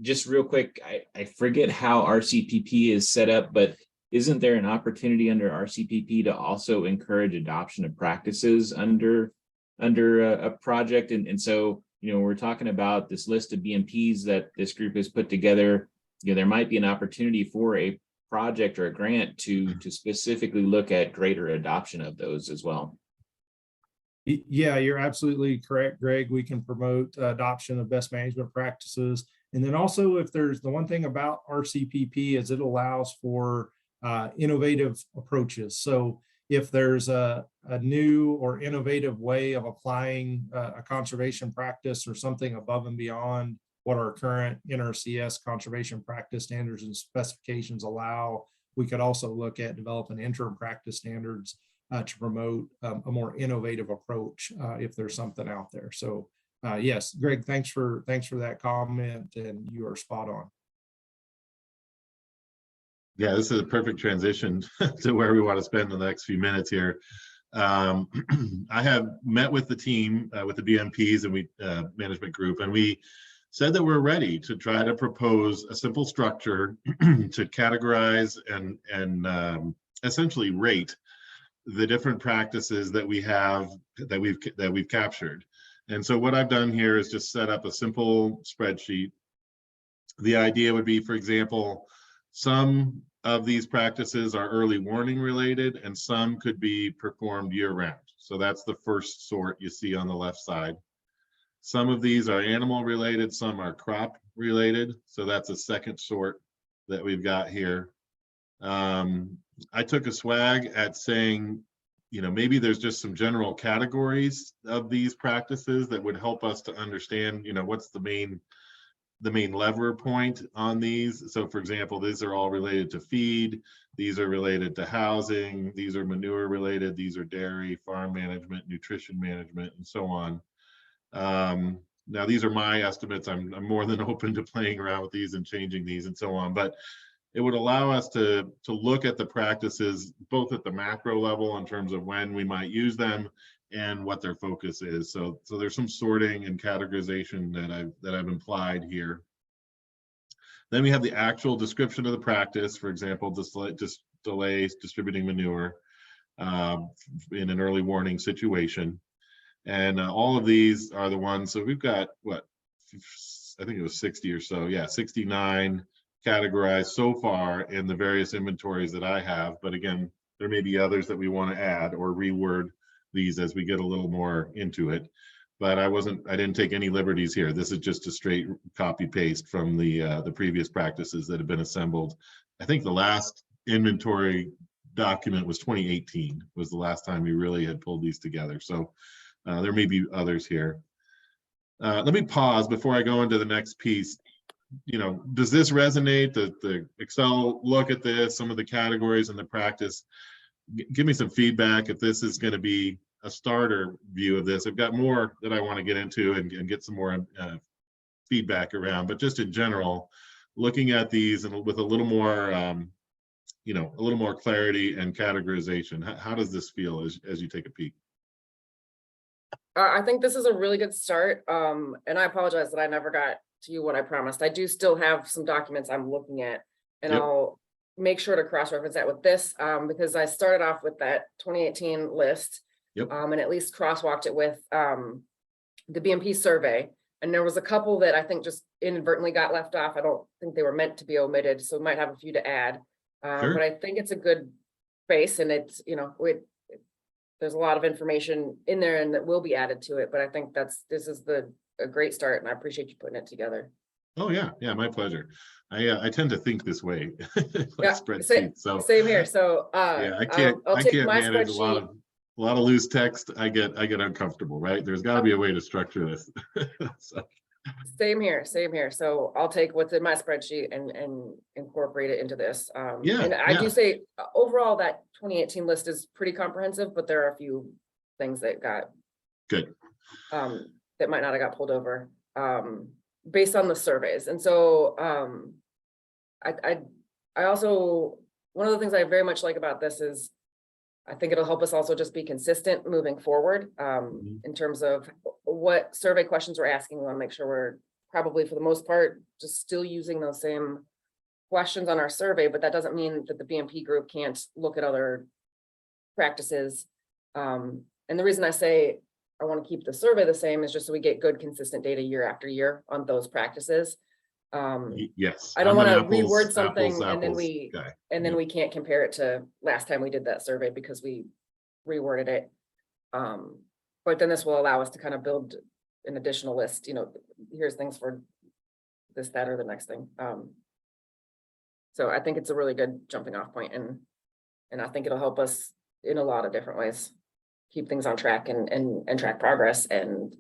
just real quick, I forget how RCPP is set up, but isn't there an opportunity under RCPP to also encourage adoption of practices under a project? And so, we're talking about this list of BMPs that this group has put together. There might be an opportunity for a project or a grant to specifically look at greater adoption of those as well. Yeah, you're absolutely correct, Greg. We can promote adoption of best management practices. And then also, if there's the one thing about RCPP is it allows for innovative approaches. So if there's a new or innovative way of applying a conservation practice or something above and beyond what our current NRCS conservation practice standards and specifications allow, we could also look at developing interim practice standards to promote a more innovative approach if there's something out there. So yes, Greg, thanks for that comment, and you are spot on. Yeah, this is a perfect transition to where we want to spend the next few minutes here. I have met with the team, with the BMPs and management group, and we said that we're ready to try to propose a simple structure to categorize and essentially rate the different practices that we have that we've captured. And so what I've done here is just set up a simple spreadsheet. The idea would be, for example, some of these practices are early warning related and some could be performed year round. So that's the first sort you see on the left side. Some of these are animal related, some are crop related. So that's a second sort that we've got here. I took a swag at saying, maybe there's just some general categories of these practices that would help us to understand, what's the main lever point on these. So for example, these are all related to feed. These are related to housing. These are manure related. These are dairy, farm management, nutrition management, and so on. Now these are my estimates. I'm more than open to playing around with these and changing these and so on. But it would allow us to look at the practices both at the macro level in terms of when we might use them and what their focus is. So there's some sorting and categorization that I've implied here. Then we have the actual description of the practice, for example, just delays distributing manure in an early warning situation. And all of these are the ones, so we've got what, I think it was 60 or so, yeah, 69 categorized so far in the various inventories that I have. But again, there may be others that we want to add or reword these as we get a little more into it. But I didn't take any liberties here. This is just a straight copy paste from the previous practices that have been assembled. I think the last inventory document was 2018 was the last time we really had pulled these together. So there may be others here. Let me pause before I go into the next piece. You know, does this resonate? The Excel look at this, some of the categories and the practice? Give me some feedback if this is going to be a starter view of this. I've got more that I want to get into and get some more feedback around, but just in general, looking at these and with a little more, you know, a little more clarity and categorization. How does this feel as you take a peek? I think this is a really good start. And I apologize that I never got to you what I promised. I do still have some documents I'm looking at, and Yep. I'll make sure to cross-reference that with this, because I started off with that 2018 list. Yep. And at least crosswalked it with the BMP survey. And there was a couple that I think just inadvertently got left off. I don't think they were meant to be omitted, so we might have a few to add. Sure. But I think it's a good base, and it's, you know, there's a lot of information in there and that will be added to it. But I think this is a great start, and I appreciate you putting it together. Oh yeah, my pleasure. I tend to think this way, like Yeah, spreadsheets. So same here. So yeah, I can't take my manage a spreadsheet. lot of loose text. I get uncomfortable, right? There's got to be a way to structure this. So. Same here. So I'll take what's in my spreadsheet and incorporate it into this. And I do say overall that 2018 list is pretty comprehensive, but there are a few things that got good. That might not have got pulled over based on the surveys. And so I also, one of the things I very much like about this is I think it'll help us also just be consistent moving forward in terms of what survey questions we're asking. We want to make sure we're probably, for the most part, just still using those same questions on our survey, but that doesn't mean that the BMP group can't look at other practices. And the reason I say I want to keep the survey the same is just so we get good, consistent data year after year on those practices. Yes, I don't want to apples, reword something apples, and then guy. we can't compare it to last time we did that survey because we reworded it. But then this will allow us to kind of build an additional list, you know, here's things for this, that, or the next thing. So I think it's a really good jumping off point, and I think it'll help us in a lot of different ways, keep things on track and track progress, and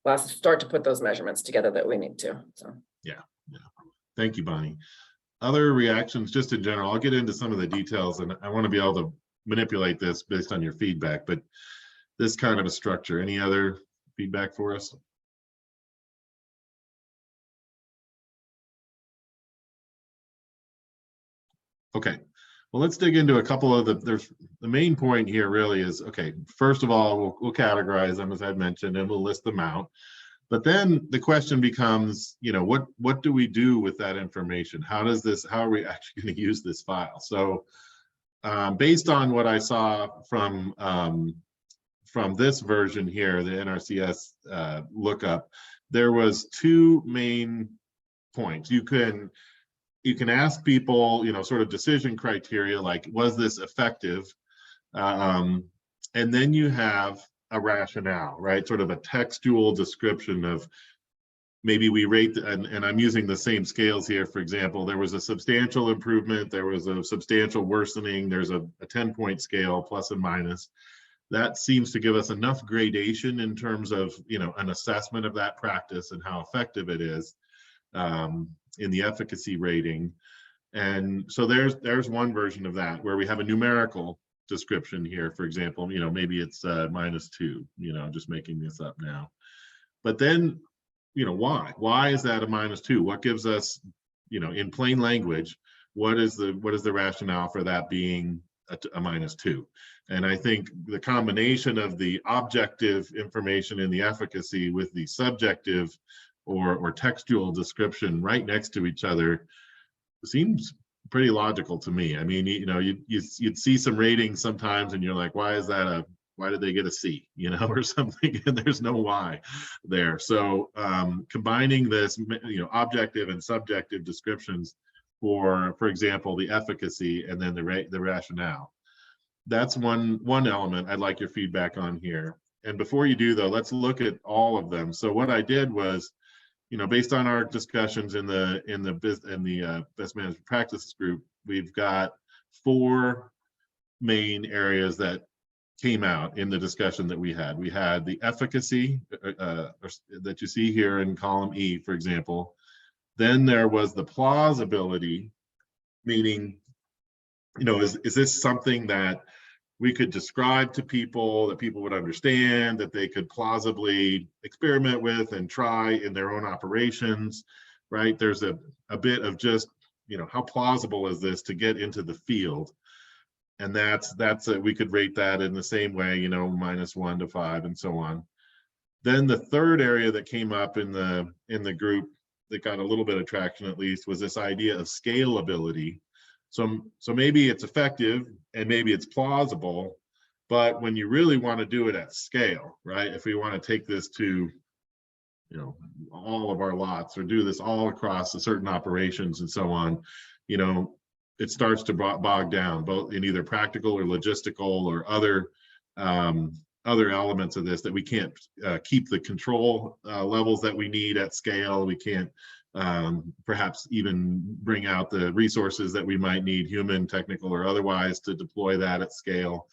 let's start to put those measurements together that we need to. So yeah. Thank you, Bonnie. Other reactions, just in general, I'll get into some of the details, and I want to be able to manipulate this based on your feedback, but this kind of a structure. Any other feedback for us? Okay, well, let's dig into a couple of the main point here really is, okay, first of all, we'll categorize them as I mentioned, and we'll list them out. But then the question becomes, you know, what do we do with that information? How are we actually going to use this file? So based on what I saw from this version here, the NRCS lookup, there was two main points. You can ask people, you know, sort of decision criteria, like, was this effective? And then you have a rationale, right? Sort of a textual description of, maybe we rate, and I'm using the same scales here. For example, there was a substantial improvement, there was a substantial worsening, there's a 10-point scale, plus and minus. That seems to give us enough gradation in terms of, you know, an assessment of that practice and how effective it is in the efficacy rating. And so there's one version of that where we have a numerical description here. For example, you know, maybe it's -2, you know, just making this up now. But then, you know, why is that a -2? What gives us in plain language, what is the rationale for that being a -2? And I think the combination of the objective information in the efficacy with the subjective or textual description right next to each other seems pretty logical to me. I mean, you'd see some ratings sometimes and you're like, why did they get a C, or something, and there's no why there. So combining this, objective and subjective descriptions for example, the efficacy and then the rationale. That's one element I'd like your feedback on here. And before you do though, let's look at all of them. So what I did was, based on our discussions in the best management practices group, we've got 4 main areas that came out in the discussion that we had. We had the efficacy that you see here in column E, for example. Then there was the plausibility, meaning, is this something that we could describe to people, that people would understand, that they could plausibly experiment with and try in their own operations, right? There's a bit of just, how plausible is this to get into the field? And we could rate that in the same way, -1 to 5 and so on. Then the third area that came up in the group that got a little bit of traction, at least, was this idea of scalability. So maybe it's effective and maybe it's plausible, but when you really want to do it at scale, right? If we want to take this to, all of our lots or do this all across a certain operations and so on, it starts to bog down both in either practical or logistical or other elements of this, that we can't keep the control levels that we need at scale. We can't perhaps even bring out the resources that we might need, human, technical, or otherwise, to deploy that at scale.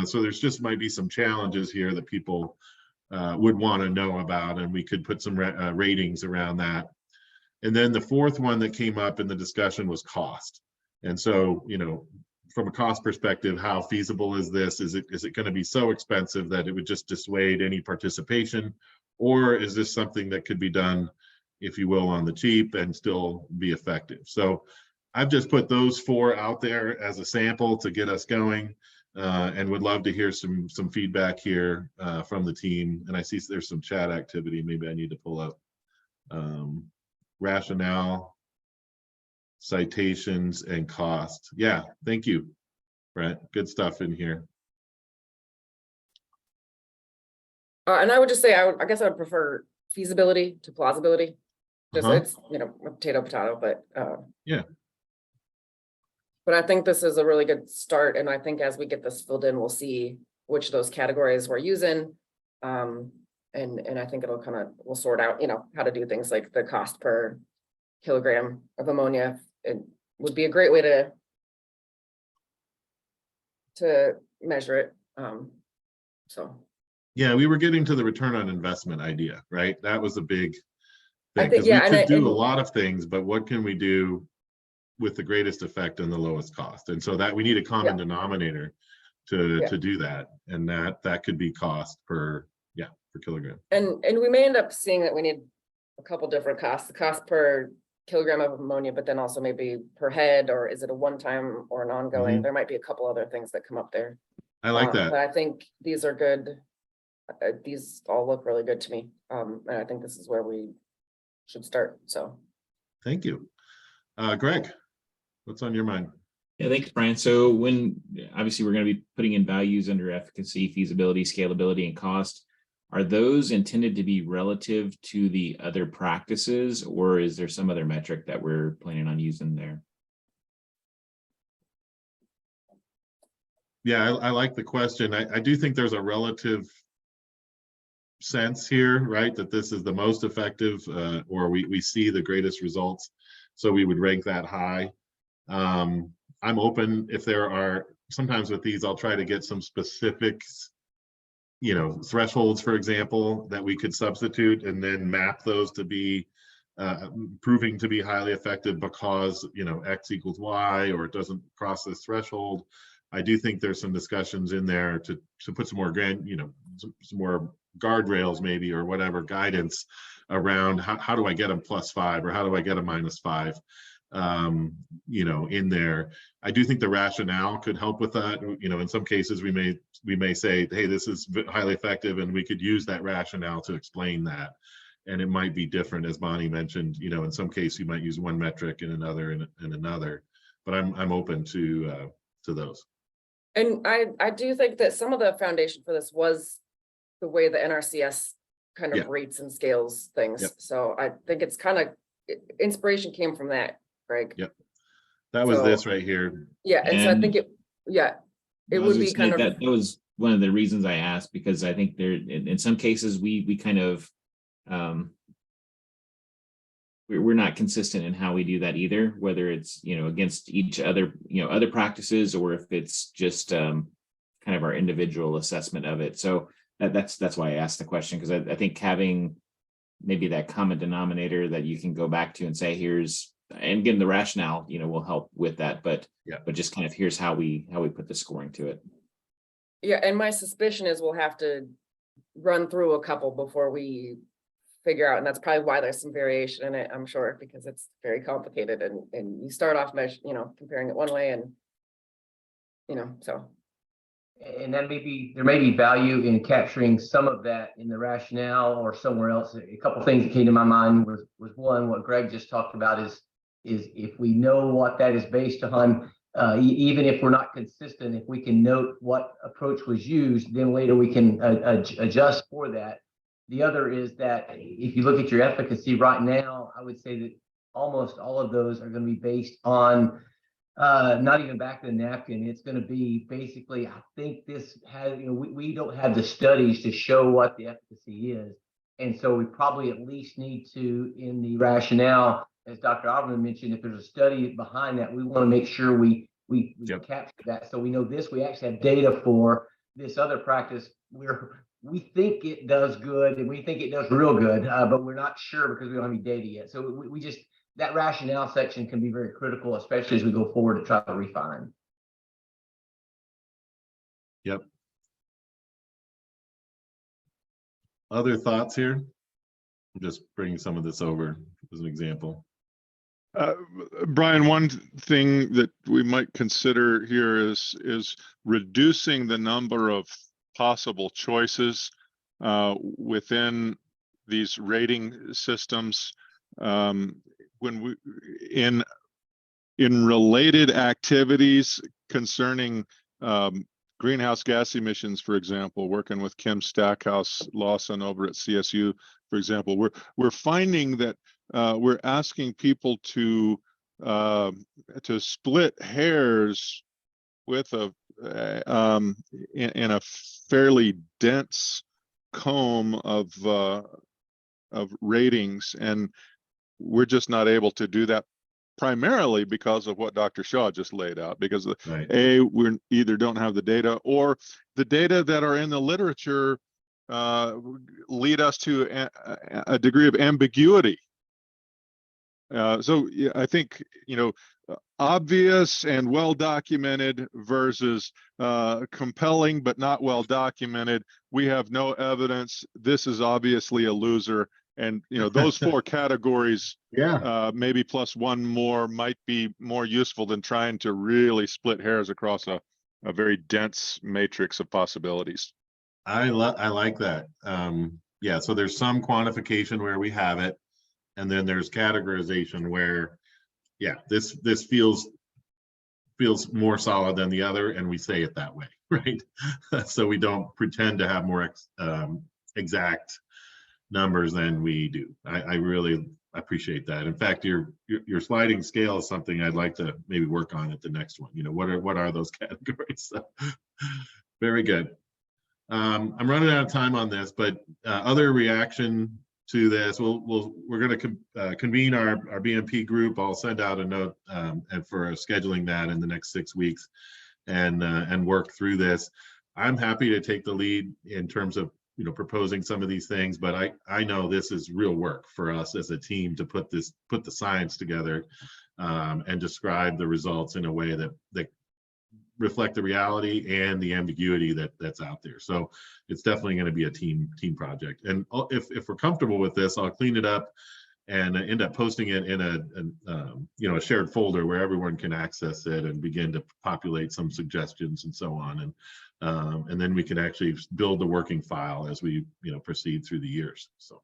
So there's just might be some challenges here that people would want to know about, and we could put some ratings around that. And then the fourth one that came up in the discussion was cost. And so, from a cost perspective, how feasible is this? Is it going to be so expensive that it would just dissuade any participation? Or is this something that could be done, if you will, on the cheap and still be effective? So I've just put those 4 out there as a sample to get us going, and would love to hear some feedback here from the team. And I see there's some chat activity. Maybe I need to pull up rationale, citations, and cost. Yeah, thank you, Brent. Good stuff in here. And I would just say, I guess I would prefer feasibility to plausibility. Just it's, potato, but yeah. But I think this is a really good start. And I think as we get this filled in, we'll see which of those categories we're using. And I think we'll sort out, how to do things like the cost per kilogram of ammonia. It would be a great way to measure it. So. Yeah, we were getting to the return on investment idea, right? That was a big thing, I think, because we could do a lot of things, but what can we do with the greatest effect and the lowest cost? And so that we need a common denominator to do that, and that could be cost per kilogram. And we may end up seeing that we need a couple different costs: the cost per kilogram of ammonia, but then also maybe per head, or is it a one-time or an ongoing? There might be a couple other things that come up there. I like that. But I think these are good. These all look really good to me. And I think this is where we should start. So thank you. Greg, what's on your mind? Yeah, thanks, Brian. So obviously we're going to be putting in values under efficacy, feasibility, scalability, and cost. Are those intended to be relative to the other practices, or is there some other metric that we're planning on using there? Yeah, I like the question. I do think there's a relative sense here, right? That this is the most effective, or we see the greatest results. So we would rank that high. I'm open if there are, sometimes with these, I'll try to get some specifics, thresholds, for example, that we could substitute and then map those to be proving to be highly effective because, X equals Y, or it doesn't cross this threshold. I do think there's some discussions in there to put some more some more guardrails maybe, or whatever guidance around how do I get them +5, or how do I get a -5? you know, in there. I do think the rationale could help with that. You know, in some cases we may say, hey, this is highly effective, and we could use that rationale to explain that. And it might be different, as Bonnie mentioned. You know, in some case you might use one metric and another and another. But I'm open to those. And I do think that some of the foundation for this was the way the NRCS kind of rates and scales things. Yep. So I think it's kind of, inspiration came from that, Greg. Yep. That was this right here. Yeah, and so I think it I was would be just saying kind of. that was one of the reasons I asked, because I think there, in some cases, we kind of, we're not consistent in how we do that either, whether it's, you know, against each other, you know, other practices, or if it's just kind of our individual assessment of it. So that's why I asked the question, because I think having maybe that common denominator that you can go back to and say, here's, and again, the rationale, you know, will help with that, but just kind of here's how we put the scoring to it. Yeah, and my suspicion is we'll have to run through a couple before we figure out, and that's probably why there's some variation in it, I'm sure, because it's very complicated, and you start off comparing it one way, and so. And then there may be value in capturing some of that in the rationale or somewhere else. A couple things that came to my mind was one, what Greg just talked about is if we know what that is based on, even if we're not consistent, if we can note what approach was used, then later we can adjust for that. The other is that if you look at your efficacy right now, I would say that almost all of those are going to be based on not even back to the napkin. It's going to be basically, I think this has, we don't have the studies to show what the efficacy is. And so we probably at least need to, in the rationale, as Dr. Alverman mentioned, if there's a study behind that, we want to make sure we capture that. So we know this, we actually have data for this other practice where we think it does good and we think it does real good, but we're not sure because we don't have any data yet. So we just, that rationale section can be very critical, especially as we go forward to try to refine. Yep. Other thoughts here? I'm just bringing some of this over as an example. Brian, one thing that we might consider here is reducing the number of possible choices within these rating systems. When we in related activities concerning greenhouse gas emissions, for example, working with Kim Stackhouse Lawson over at CSU, for example, we're finding that we're asking people to split hairs with in a fairly dense comb of ratings, and we're just not able to do that, primarily because of what Dr. Shaw just laid out, because A, we either don't have the data, or the data that are in the literature lead us to a degree of ambiguity. So yeah, I think, obvious and well documented versus compelling but not well documented. We have no evidence. This is obviously a loser. And those four categories, maybe plus one more, might be more useful than trying to really split hairs across a very dense matrix of possibilities. I like that. Yeah, so there's some quantification where we have it, and then there's categorization where, this feels more solid than the other, and we say it that way, right? So we don't pretend to have more exact numbers than we do. I really appreciate that. In fact, your sliding scale is something I'd like to maybe work on at the next one. What are those categories? So, very good. I'm running out of time on this, but other reaction to this, we're going to convene our BMP group. I'll send out a note and for scheduling that in the next 6 weeks, and work through this. I'm happy to take the lead in terms of proposing some of these things, but I know this is real work for us as a team to put the science together and describe the results in a way that reflect the reality and the ambiguity that's out there. So it's definitely going to be a team project. And if we're comfortable with this, I'll clean it up and end up posting it in a shared folder where everyone can access it and begin to populate some suggestions and so on. And then we can actually build the working file as we proceed through the years. So.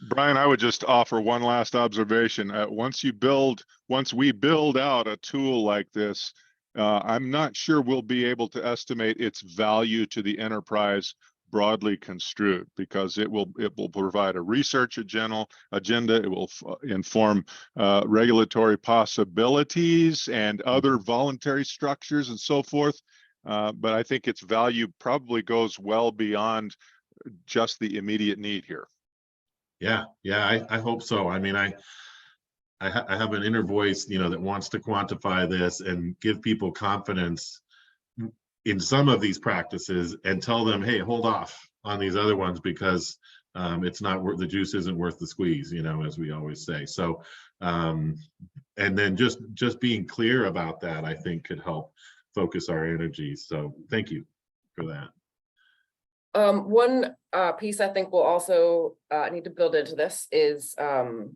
Brian, I would just offer one last observation. Once we build out a tool like this, I'm not sure we'll be able to estimate its value to the enterprise broadly construed, because it will provide a research agenda. It will inform regulatory possibilities and other voluntary structures and so forth. But I think its value probably goes well beyond just the immediate need here. Yeah, I hope so. I mean, I have an inner voice, that wants to quantify this and give people confidence in some of these practices and tell them, hey, hold off on these other ones because it's not worth, the juice isn't worth the squeeze, as we always say. So, and then just being clear about that, I think could help focus our energies. So thank you for that. One piece I think we'll also need to build into this is how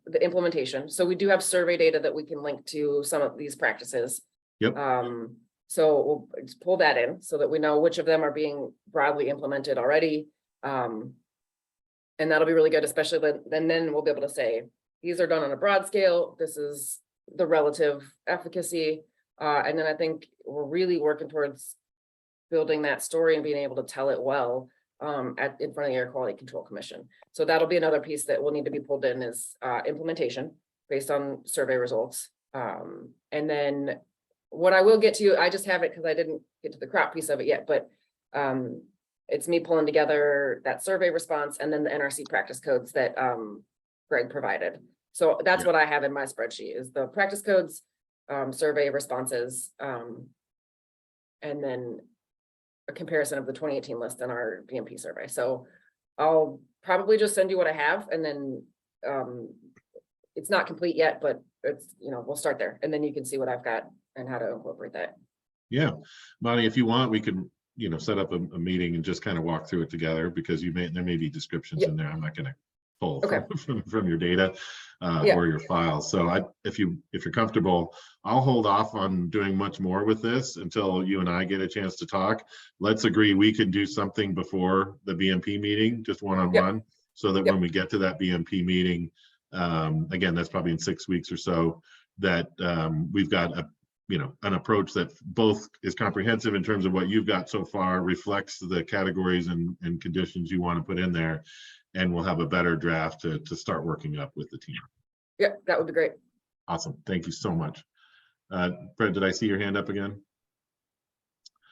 the implementation. So we do have survey data that we can link to some of these practices. Yep. So we'll just pull that in so that we know which of them are being broadly implemented already. And that'll be really good, especially then we'll be able to say, these are done on a broad scale. This is the relative efficacy. And then I think we're really working towards building that story and being able to tell it well in front of the Air Quality Control Commission. So that'll be another piece that will need to be pulled in is implementation based on survey results. And then what I will get to, I just have it because I didn't get to the crop piece of it yet, but it's me pulling together that survey response and then the NRC practice codes that Greg provided. So that's what I have in my spreadsheet is the practice codes, survey responses, and then a comparison of the 2018 list and our BMP survey. So I'll probably just send you what I have, and then it's not complete yet, but it's, we'll start there, and then you can see what I've got and how to incorporate that. Yeah, Bonnie, if you want, we can, set up a meeting and just kind of walk through it together, because there may be descriptions in there. I'm not going to pull from your data or your files. So if you're comfortable, I'll hold off on doing much more with this until you and I get a chance to talk. Let's agree we can do something before the BMP meeting, just one-on-one, so that when we get to that BMP meeting, again, that's probably in 6 weeks or so, that we've got an approach that both is comprehensive in terms of what you've got so far, reflects the categories and conditions you want to put in there, and we'll have a better draft to start working up with the team. Yeah, that would be great. Awesome. Thank you so much. Fred, did I see your hand up again?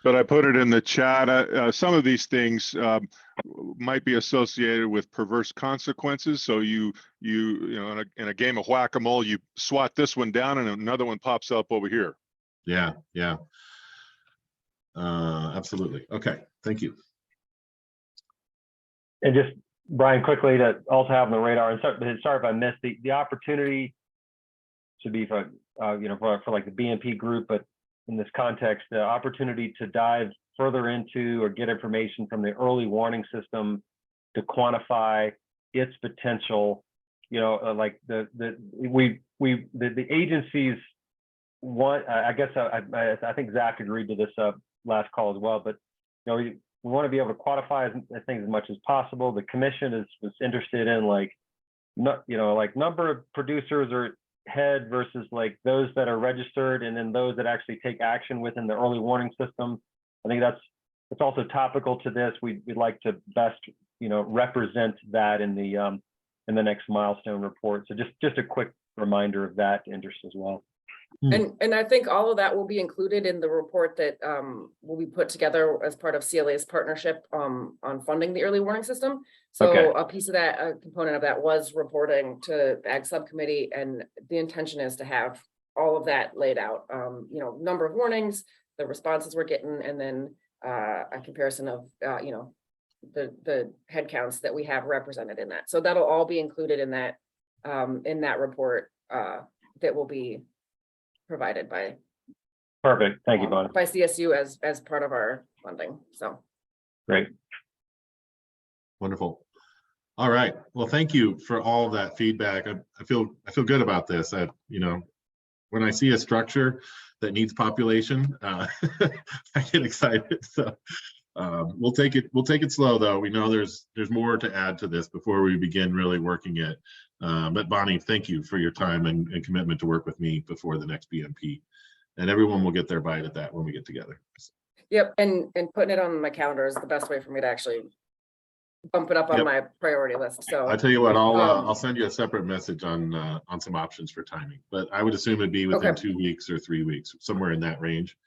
But I put it in the chat. Some of these things might be associated with perverse consequences. So you know, in a game of whack-a-mole, you swat this one down and another one pops up over here. Yeah. Absolutely. Okay. Thank you. And just Brian, quickly, to also have on the radar, and sorry if I missed the opportunity to be for like the BMP group, but in this context, the opportunity to dive further into or get information from the early warning system to quantify its potential. Like the agencies want. I guess I think Zach agreed to this last call as well, but we want to be able to quantify things as much as possible. The commission was interested in like number of producers or head versus like those that are registered, and then those that actually take action within the early warning system. I think it's also topical to this. We'd like to best represent that in the next milestone report. So just a quick reminder of that interest as well. And I think all of that will be included in the report that will be put together as part of CLA's partnership on funding the early warning system. So a piece of that, a component of that was reporting to Ag Subcommittee, and the intention is to have all of that laid out. Number of warnings, the responses we're getting, and then a comparison of the head counts that we have represented in that. So that'll all be included in that report that will be provided by perfect. Thank you, Bonnie. By CSU as part of our funding. So great. Wonderful. All right. Well, thank you for all of that feedback. I feel good about this. You know, when I see a structure that needs population, I get excited. So we'll take it slow though. We know there's more to add to this before we begin really working it. But Bonnie, thank you for your time and commitment to work with me before the next BMP. And everyone will get their bite at that when we get together. Yep, and putting it on my calendar is the best way for me to actually bump it up on my priority list. So I'll tell you what, I'll send you a separate message on some options for timing, but I would assume it'd be within 2 weeks or 3 weeks, somewhere in that range.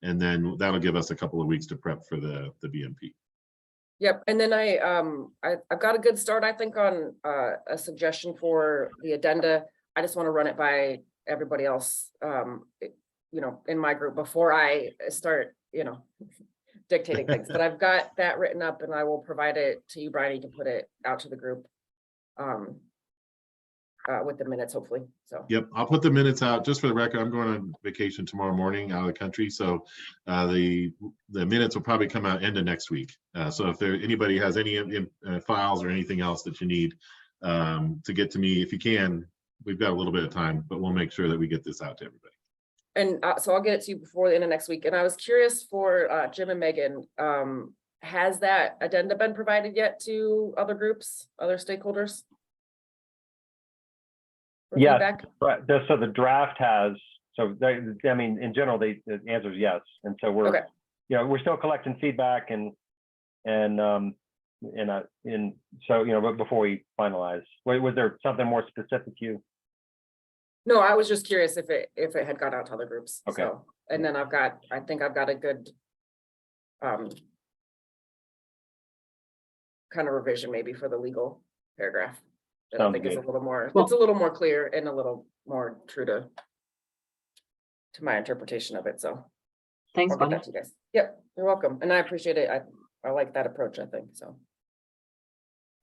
And then that'll give us a couple of weeks to prep for the BMP. Yep, and then I've got a good start, I think, on a suggestion for the addenda. I just want to run it by everybody else, you know, in my group before I start, you know, dictating things. But I've got that written up, and I will provide it to you, Brian. You can put it out to the group with the minutes, hopefully. So yep, I'll put the minutes out. Just for the record, I'm going on vacation tomorrow morning out of the country, so the minutes will probably come out end of next week. So if anybody has any files or anything else that you need to get to me, if you can, we've got a little bit of time, but we'll make sure that we get this out to everybody. And so I'll get it to you before the end of next week. And I was curious for Jim and Megan, has that addenda been provided yet to other groups, other stakeholders? Yes, right. So the draft has, so they, I mean, in general, the answer is yes. And so we're, you know, we're still collecting feedback and so, you know, but before we finalize, was there something more specific you? No, I was just curious if it had gone out to other groups. Okay. So, and then I think I've got a good kind of revision maybe for the legal paragraph. That I think is a little more, it's a little more clear and a little more true to my interpretation of it. So thanks, I'll get that to you guys. Yep, you're welcome. And I appreciate it. I like that approach, I think. So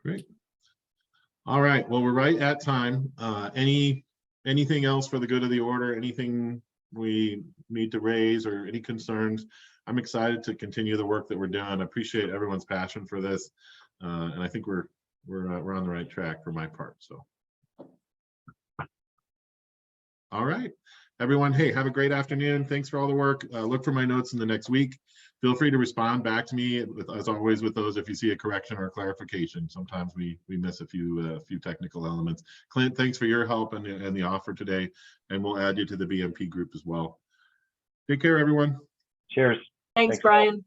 great. All right. Well, we're right at time. Anything else for the good of the order? Anything we need to raise or any concerns? I'm excited to continue the work that we're doing. I appreciate everyone's passion for this. And I think we're on the right track for my part. So, all right, everyone. Hey, have a great afternoon. Thanks for all the work. Look for my notes in the next week. Feel free to respond back to me as always with those if you see a correction or a clarification. Sometimes we miss a few technical elements. Clint, thanks for your help and the offer today, and we'll add you to the BMP group as well. Take care, everyone. Cheers. Thanks, Brian.